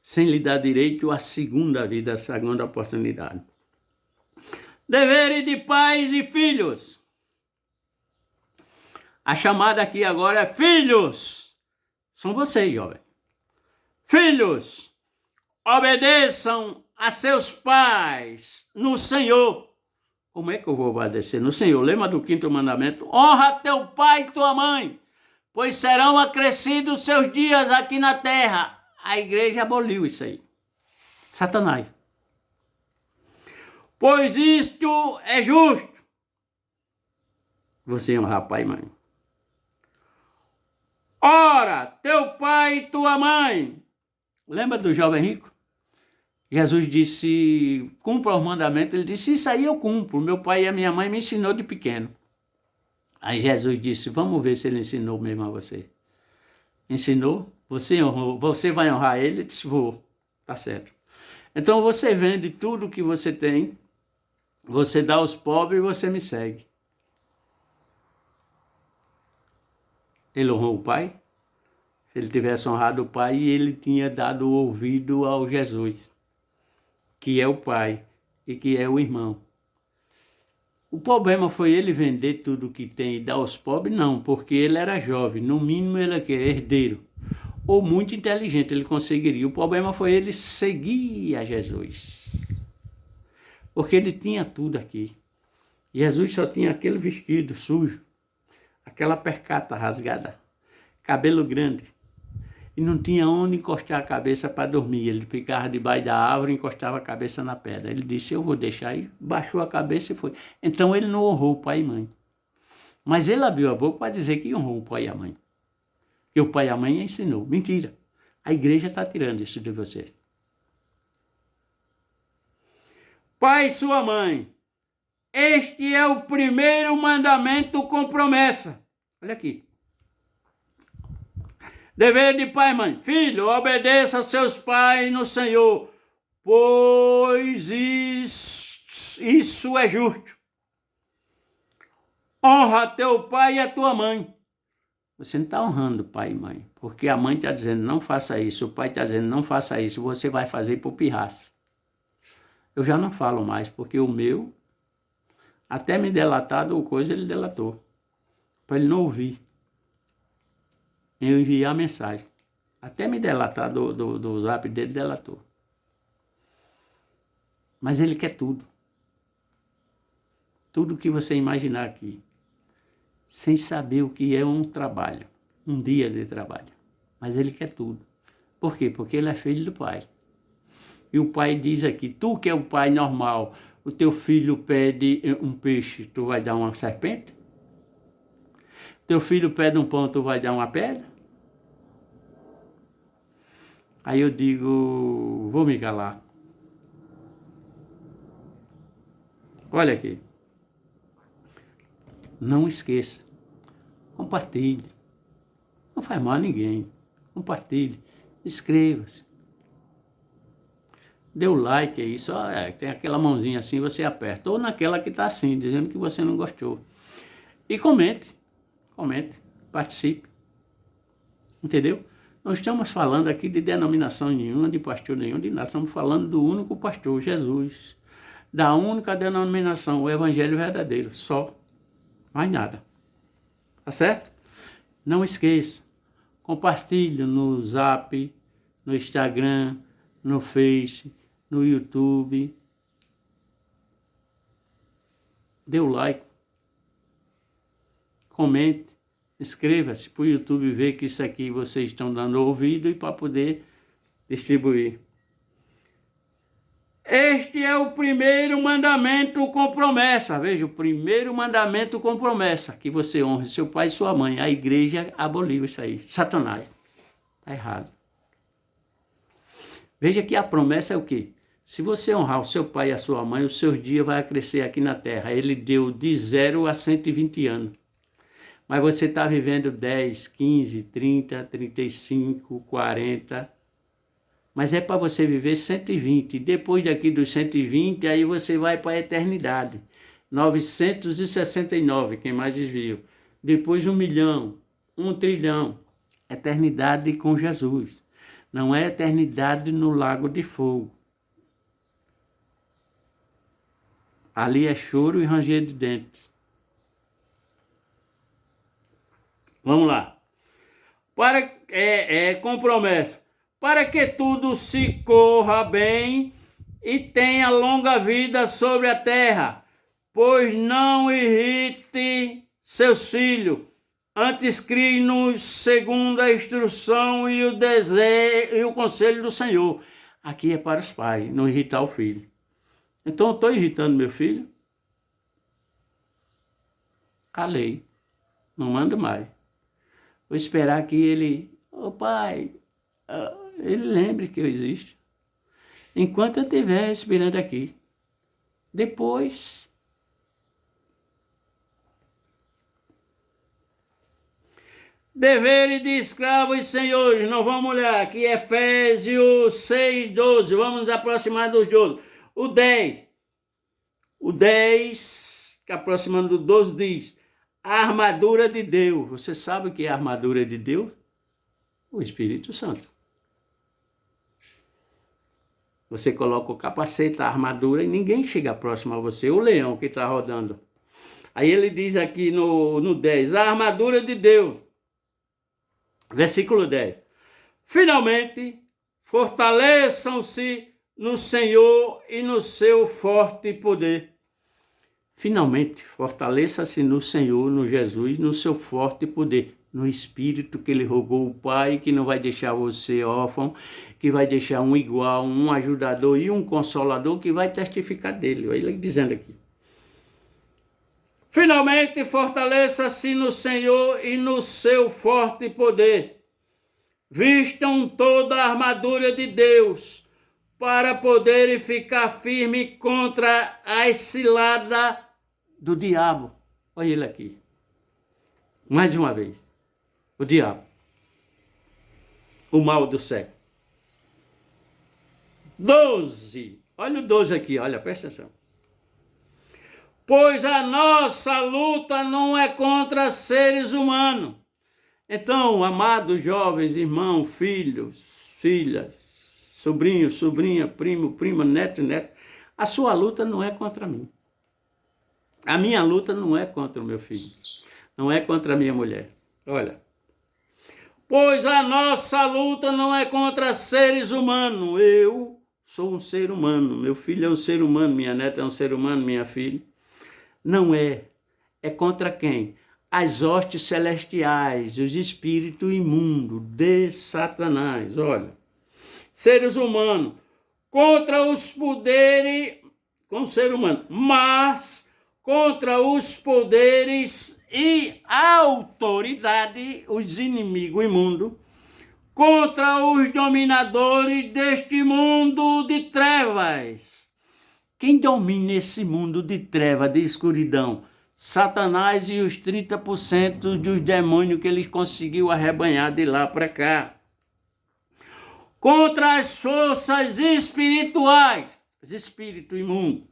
sem lhe dar direito à segunda vida, à segunda oportunidade. Deveres de pais e filhos. A chamada aqui agora é filhos. São vocês, jovem. Filhos, obedeçam a seus pais no Senhor. Como é que eu vou obedecer? No Senhor. Lembra do 5º mandamento? Honra teu pai e tua mãe, pois serão acrescidos seus dias aqui na terra. A igreja aboliu isso aí. Satanás. Pois isto é justo. Você honrar pai e mãe. Ora, teu pai e tua mãe. Lembra do jovem rico? Jesus disse, cumpra os mandamentos. Ele disse, isso aí eu cumpro. Meu pai e a minha mãe me ensinou de pequeno. Aí Jesus disse, vamos ver se ele ensinou mesmo a você. Ensinou? Você honrou? Você vai honrar ele? Ele disse, vou. Tá certo. Então você vende tudo que você tem, você dá aos pobres e você me segue. Ele honrou o pai? Se ele tivesse honrado o pai, ele tinha dado ouvido ao Jesus, que é o pai e que é o irmão. O problema foi ele vender tudo que tem e dar aos pobres? Não, porque ele era jovem, no mínimo ele é herdeiro, ou muito inteligente, ele conseguiria. O problema foi ele seguir a Jesus, porque ele tinha tudo aqui. Jesus só tinha aquele vestido sujo, aquela percata rasgada, cabelo grande, e não tinha onde encostar a cabeça para dormir. Ele ficava debaixo da árvore e encostava a cabeça na pedra. Ele disse, eu vou deixar aí, baixou a cabeça e foi. Então ele não honrou o pai e mãe. Mas ele abriu a boca para dizer que honrou o pai e a mãe. Que o pai e a mãe ensinou. Mentira. A igreja está tirando isso de você. Pai e sua mãe. Este é o primeiro mandamento com promessa. Olha aqui. Dever de pai e mãe. Filho, obedeça a seus pais no Senhor, pois isso é justo. Honra teu pai e a tua mãe. Você não está honrando pai e mãe, porque a mãe está dizendo não faça isso, o pai está dizendo não faça isso, você vai fazer por pirraça. Eu já não falo mais, porque o meu, até me delatar ou coisa, ele delatou, para ele não ouvir. Eu enviei a mensagem. Até me delatar do zap dele, delatou. Mas ele quer tudo. Tudo que você imaginar aqui. Sem saber o que é um trabalho. Um dia de trabalho. Mas ele quer tudo. Por quê? Porque ele é filho do pai. E o pai diz aqui, tu que é o pai normal, o teu filho pede um peixe, tu vai dar uma serpente? Teu filho pede um pão, tu vai dar uma pedra? Aí eu digo, vou me calar. Olha aqui. Não esqueça. Compartilhe. Não faz mal a ninguém. Compartilhe. Inscreva-se. Dê o like aí. Só tem aquela mãozinha assim, você aperta. Ou naquela que está assim, dizendo que você não gostou. E comente. Comente. Participe. Entendeu? Não estamos falando aqui de denominação nenhuma, de pastor nenhum, de nada. Estamos falando do único pastor, Jesus. Da única denominação, o Evangelho verdadeiro. Só. Mais nada. Tá certo? Não esqueça. Compartilhe no Zap, no Instagram, no Face, no YouTube. Dê o like. Comente. Inscreva-se para o YouTube ver que isso aqui vocês estão dando ouvido e para poder distribuir. Este é o primeiro mandamento com promessa. Veja, o primeiro mandamento com promessa. Que você honre seu pai e sua mãe. A igreja aboliu isso aí. Satanás. Está errado. Veja que a promessa é o quê? Se você honrar o seu pai e a sua mãe, os seus dias vão crescer aqui na terra. Ele deu de 0 a 120 anos. Mas você está vivendo 10, 15, 30, 35, 40. Mas é para você viver 120. Depois daqui dos 120, aí você vai para a eternidade. 969, quem mais desviou. Depois 1 milhão, 1 trilhão. Eternidade com Jesus. Não é eternidade no lago de fogo. Ali é choro e ranger de dentes. Vamos lá. Com promessa. Para que tudo se corra bem e tenha longa vida sobre a terra, pois não irrite seus filhos, Antes crie-nos segundo a instrução e o desejo e o conselho do Senhor. Aqui é para os pais, não irritar o filho. Então eu estou irritando meu filho? Calei, não mando mais. Vou esperar que ele, pai, ele lembre que eu existo. Enquanto eu estiver esperando aqui. Depois, deveres de escravos e senhores. Não vamos olhar aqui, Efésios 6:12. Vamos nos aproximar dos 12. O 10, que aproximando do 12 diz, a armadura de Deus. Você sabe o que é a armadura de Deus? O Espírito Santo. Você coloca o capacete, a armadura, e ninguém chega próximo a você. O leão que está rodando. Aí ele diz aqui no 10, a armadura de Deus. Versículo 10. Finalmente, fortaleçam-se no Senhor e no seu forte poder. Finalmente, fortaleça-se no Senhor, no Jesus, no seu forte poder. No Espírito que ele rogou o Pai, que não vai deixar você órfão, que vai deixar um igual, um ajudador e um consolador que vai testificar dele. Olha ele dizendo aqui. Finalmente, fortaleça-se no Senhor e no seu forte poder. Vistam toda a armadura de Deus para poderem ficar firme contra a cilada do diabo. Olha ele aqui. Mais uma vez. O diabo. O mal do século. 12. Olha o 12 aqui, olha, presta atenção. Pois a nossa luta não é contra seres humanos. Então, amados jovens, irmãos, filhos, filhas, sobrinho, sobrinha, primo, prima, neto, neta, a sua luta não é contra mim. A minha luta não é contra o meu filho. Não é contra a minha mulher. Olha. Pois a nossa luta não é contra seres humanos. Eu sou um ser humano. Meu filho é um ser humano. Minha neta é um ser humano. Minha filha. Não é. É contra quem? As hostes celestiais, os espíritos imundos de Satanás. Olha. Seres humanos. Contra os poderes. Com o ser humano. Mas contra os poderes e autoridade, os inimigos imundos, contra os dominadores deste mundo de trevas. Quem domina esse mundo de trevas, de escuridão? Satanás e os 30% dos demônios que ele conseguiu arrebanhar de lá para cá. Contra as forças espirituais, os espíritos imundos,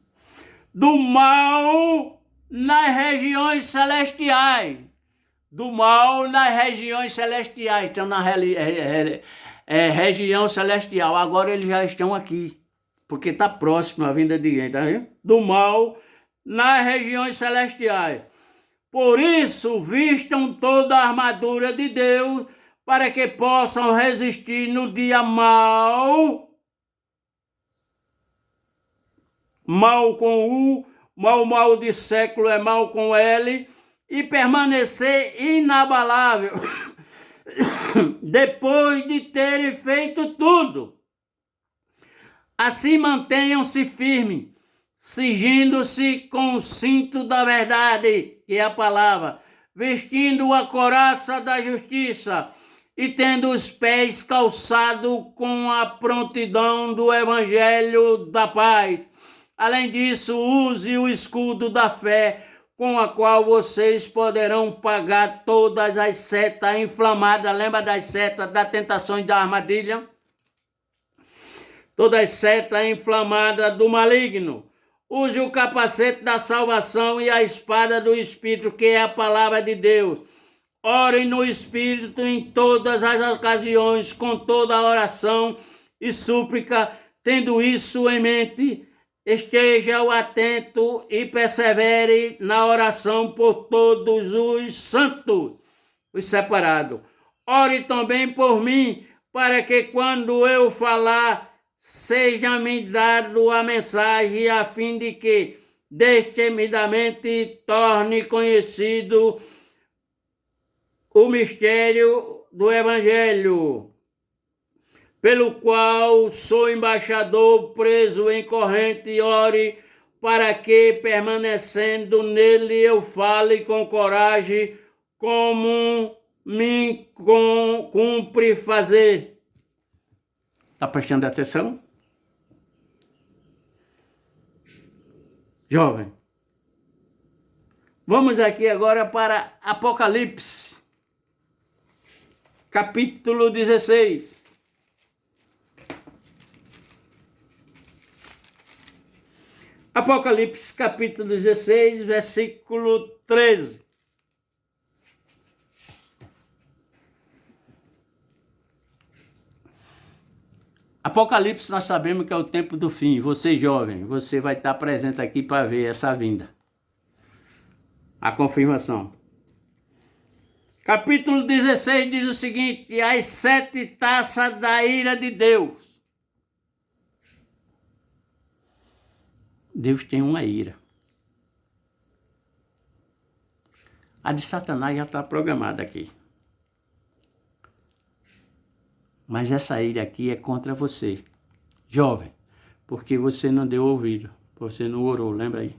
do mal nas regiões celestiais. Do mal nas regiões celestiais. Estão na região celestial. Agora eles já estão aqui. Porque está próximo a vinda de quem, tá vendo? Do mal nas regiões celestiais. Por isso, vistam toda a armadura de Deus para que possam resistir no dia mau. Mal com U. Mal de século é mal com L, e permanecer inabalável, depois de terem feito tudo. Assim mantenham-se firmes, cingindo-se com o cinto da verdade, que é a palavra, vestindo a couraça da justiça e tendo os pés calçados com a prontidão do evangelho da paz. Além disso, use o escudo da fé, com a qual vocês poderão pagar todas as setas inflamadas. Lembra das setas, das tentações da armadilha? Todas as setas inflamadas do maligno. Use o capacete da salvação e a espada do Espírito, que é a palavra de Deus. Orem no Espírito em todas as ocasiões, com toda a oração e súplica, tendo isso em mente. Esteja atento e persevere na oração por todos os santos, os separados. Ore também por mim, para que quando eu falar, seja-me dado a mensagem, a fim de que destemidamente torne conhecido o mistério do Evangelho, pelo qual sou embaixador preso em corrente, ore para que, permanecendo nele, eu fale com coragem, como me cumpre fazer. Está prestando atenção? Jovem. Vamos aqui agora para Apocalipse, capítulo 16. Apocalipse, capítulo 16, versículo 13. Apocalipse, nós sabemos que é o tempo do fim. Você, jovem, você vai estar presente aqui para ver essa vinda. A confirmação. Capítulo 16 diz o seguinte: as 7 taças da ira de Deus. Deus tem uma ira. A de Satanás já está programada aqui. Mas essa ira aqui é contra você, jovem, porque você não deu ouvido, você não orou, lembra aí?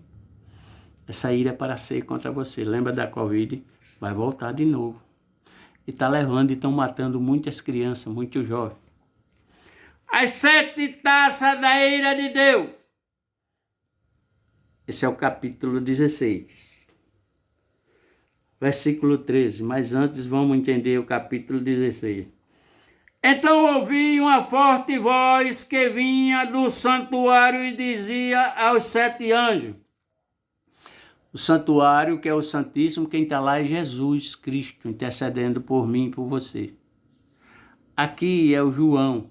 Essa ira é para ser contra você. Lembra da Covid? Vai voltar de novo. E está levando e estão matando muitas crianças, muitos jovens. As 7 taças da ira de Deus. Esse é o capítulo 16. Versículo 13. Mas antes vamos entender o capítulo 16. Então ouvi uma forte voz que vinha do santuário e dizia aos 7 anjos. O santuário, que é o Santíssimo, quem está lá é Jesus Cristo, intercedendo por mim e por você. Aqui é o João,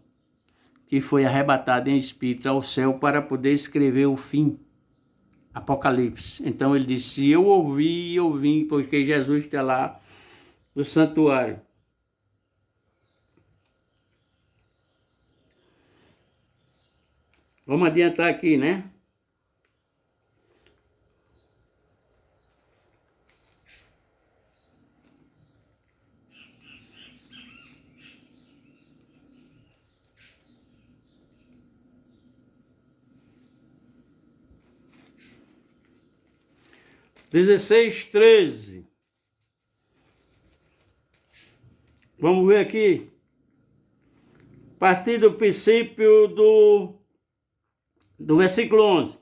que foi arrebatado em espírito ao céu para poder escrever o fim. Apocalipse. Então ele disse: eu ouvi e eu vim, porque Jesus está lá no santuário. Vamos adiantar aqui, né? Dezesseis, 13. Vamos ver aqui. A partir do princípio do versículo 11.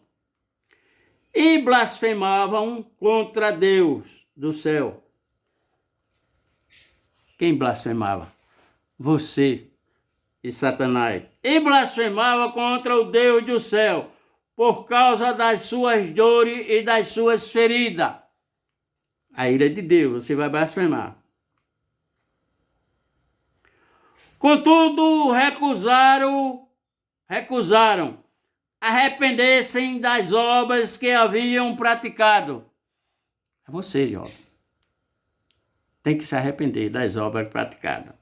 E blasfemavam contra Deus do céu. Quem blasfemava? Você e Satanás. E blasfemava contra o Deus do céu, por causa das suas dores e das suas feridas. A ira de Deus, você vai blasfemar. Contudo, recusaram arrepender-se das obras que haviam praticado. É você, jovem. Tem que se arrepender das obras praticadas.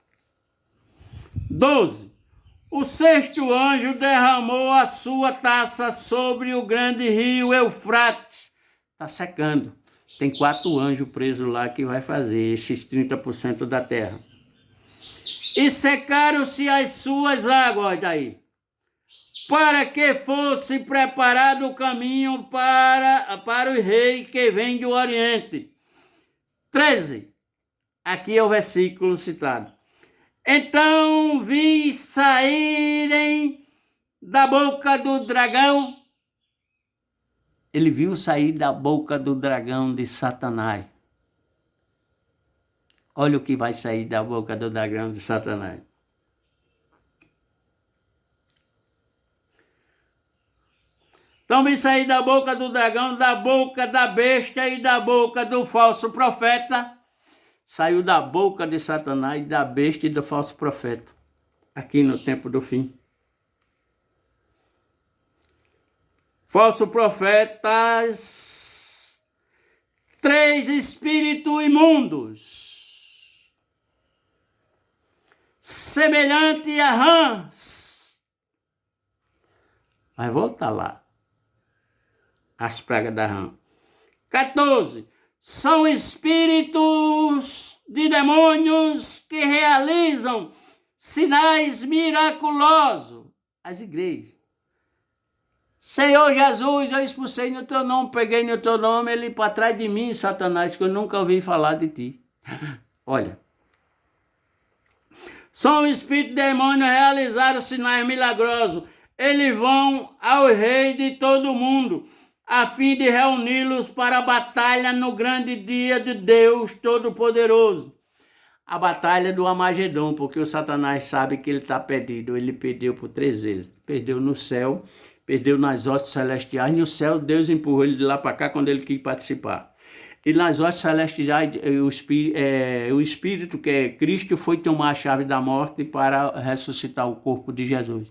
12. O 6º anjo derramou a sua taça sobre o grande rio Eufrates. Está secando. Tem 4 anjos presos lá que vai fazer esses 30% da terra. E secaram-se as suas águas daí, para que fosse preparado o caminho para o rei que vem do Oriente. 13. Aqui é o versículo citado. Então vi saírem da boca do dragão. Ele viu sair da boca do dragão de Satanás. Olha o que vai sair da boca do dragão de Satanás. Então vi sair da boca do dragão, da boca da besta e da boca do falso profeta. Saiu da boca de Satanás, da besta e do falso profeta. Aqui no tempo do fim. Falso profetas, 3 espíritos imundos, semelhante a rãs. Vai voltar lá. As pragas da rã. 14. são espíritos de demônios que realizam sinais miraculosos. As igrejas. Senhor Jesus, eu expulsei no teu nome, peguei no teu nome, ele para trás de mim, Satanás, que eu nunca ouvi falar de ti. Olha. São espíritos de demônios realizaram sinais milagrosos. Eles vão ao rei de todo mundo, a fim de reuni-los para a batalha no grande dia de Deus Todo-Poderoso. A batalha do Armagedon, porque o Satanás sabe que ele está perdido. Ele perdeu por 3 vezes. Perdeu no céu, perdeu nas hostes celestiais. No céu, Deus empurrou ele de lá para cá quando ele quis participar. E nas hostes celestiais, o Espírito, que é Cristo, foi tomar a chave da morte para ressuscitar o corpo de Jesus.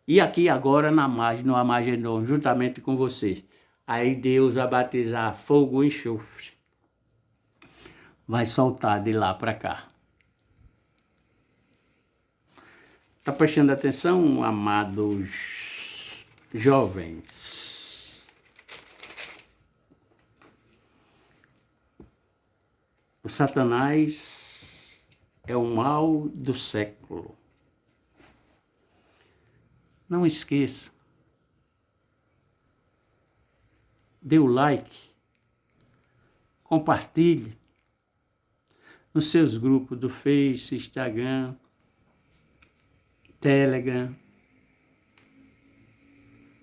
E aqui agora no Armagedon, juntamente com você. Aí Deus vai batizar fogo e enxofre. Vai soltar de lá para cá. Está prestando atenção, amados jovens? O Satanás é o mal do século. Não esqueça. Dê o like. Compartilhe nos seus grupos do Face, Instagram, Telegram,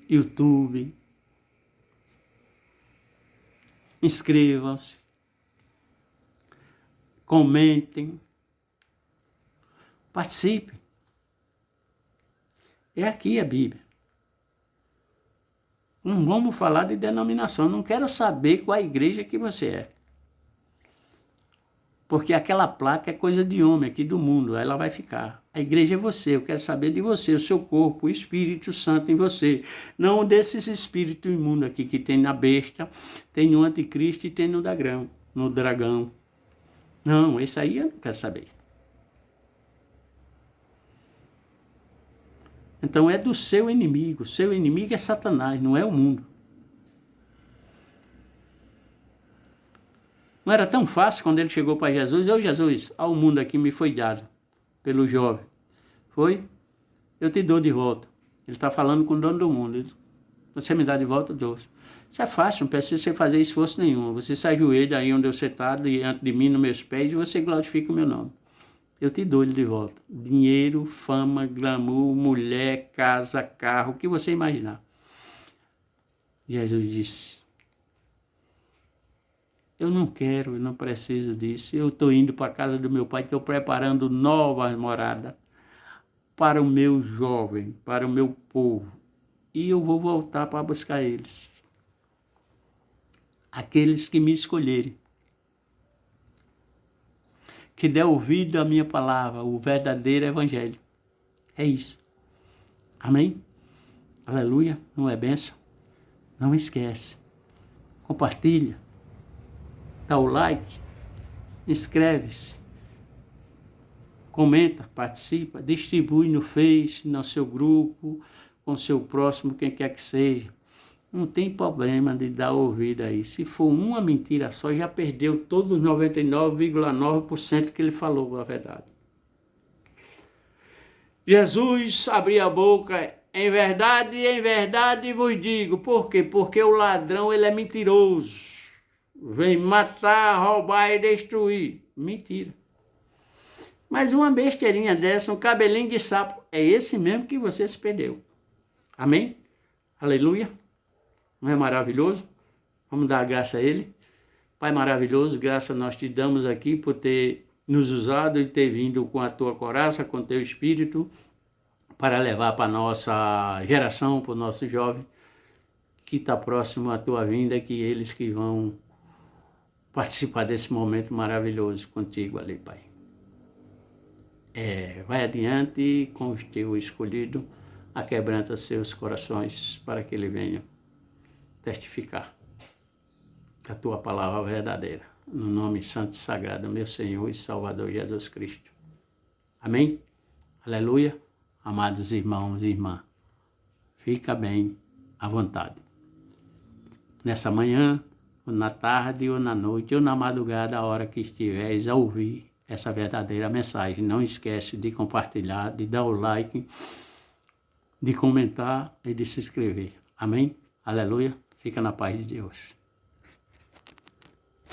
YouTube. Inscrevam-se. Comentem. Participem. É aqui a Bíblia. Não vamos falar de denominação. Não quero saber qual a igreja que você é. Porque aquela placa é coisa de homem aqui do mundo. Ela vai ficar. A igreja é você. Eu quero saber de você, o seu corpo, o Espírito Santo em você. Não desses espíritos imundos aqui que tem na besta, tem no anticristo e tem no dragão. Não, esse aí eu não quero saber. Então é do seu inimigo. O seu inimigo é Satanás, não é o mundo. Não era tão fácil quando ele chegou para Jesus. Ô Jesus, ao mundo aqui me foi dado pelo jovem. Foi? Eu te dou de volta. Ele está falando com o dono do mundo. Você me dá de volta, Deus. Isso é fácil, não precisa você fazer esforço nenhum. Você se ajoelha aí onde você está, diante de mim, nos meus pés, e você glorifica o meu nome. Eu te dou ele de volta. Dinheiro, fama, glamour, mulher, casa, carro, o que você imaginar. Jesus disse, eu não quero, eu não preciso disso. Eu estou indo para a casa do meu pai, estou preparando nova morada para o meu jovem, para o meu povo. E eu vou voltar para buscar eles. Aqueles que me escolherem. Que der ouvido à minha palavra, o verdadeiro evangelho. É isso. Amém? Aleluia. Não é bênção? Não esquece. Compartilha. Dá o like. Inscreve-se. Comenta, participa. Distribui no Face, no seu grupo, com o seu próximo, quem quer que seja. Não tem problema de dar ouvido aí. Se for uma mentira só, já perdeu todos os 99,9% que ele falou a verdade. Jesus abriu a boca, em verdade vos digo. Por quê? Porque o ladrão, ele é mentiroso. Vem matar, roubar e destruir. Mentira. Mas uma besteirinha dessa, um cabelinho de sapo, é esse mesmo que você se perdeu. Amém? Aleluia. Não é maravilhoso? Vamos dar graça a Ele. Pai maravilhoso, graça nós te damos aqui por ter nos usado e ter vindo com a tua coraça, com o teu espírito, para levar para a nossa geração, para o nosso jovem, que está próximo à tua vinda, que eles que vão participar desse momento maravilhoso contigo ali, Pai. Vai adiante com os teus escolhidos, aquebranta seus corações para que ele venha testificar a tua palavra verdadeira, no nome santo e sagrado, meu Senhor e Salvador Jesus Cristo. Amém? Aleluia. Amados irmãos e irmãs, fica bem à vontade. Nessa manhã, ou na tarde, ou na noite, ou na madrugada, a hora que estiveres a ouvir essa verdadeira mensagem. Não esquece de compartilhar, de dar o like, de comentar e de se inscrever. Amém? Aleluia. Fica na paz de Deus.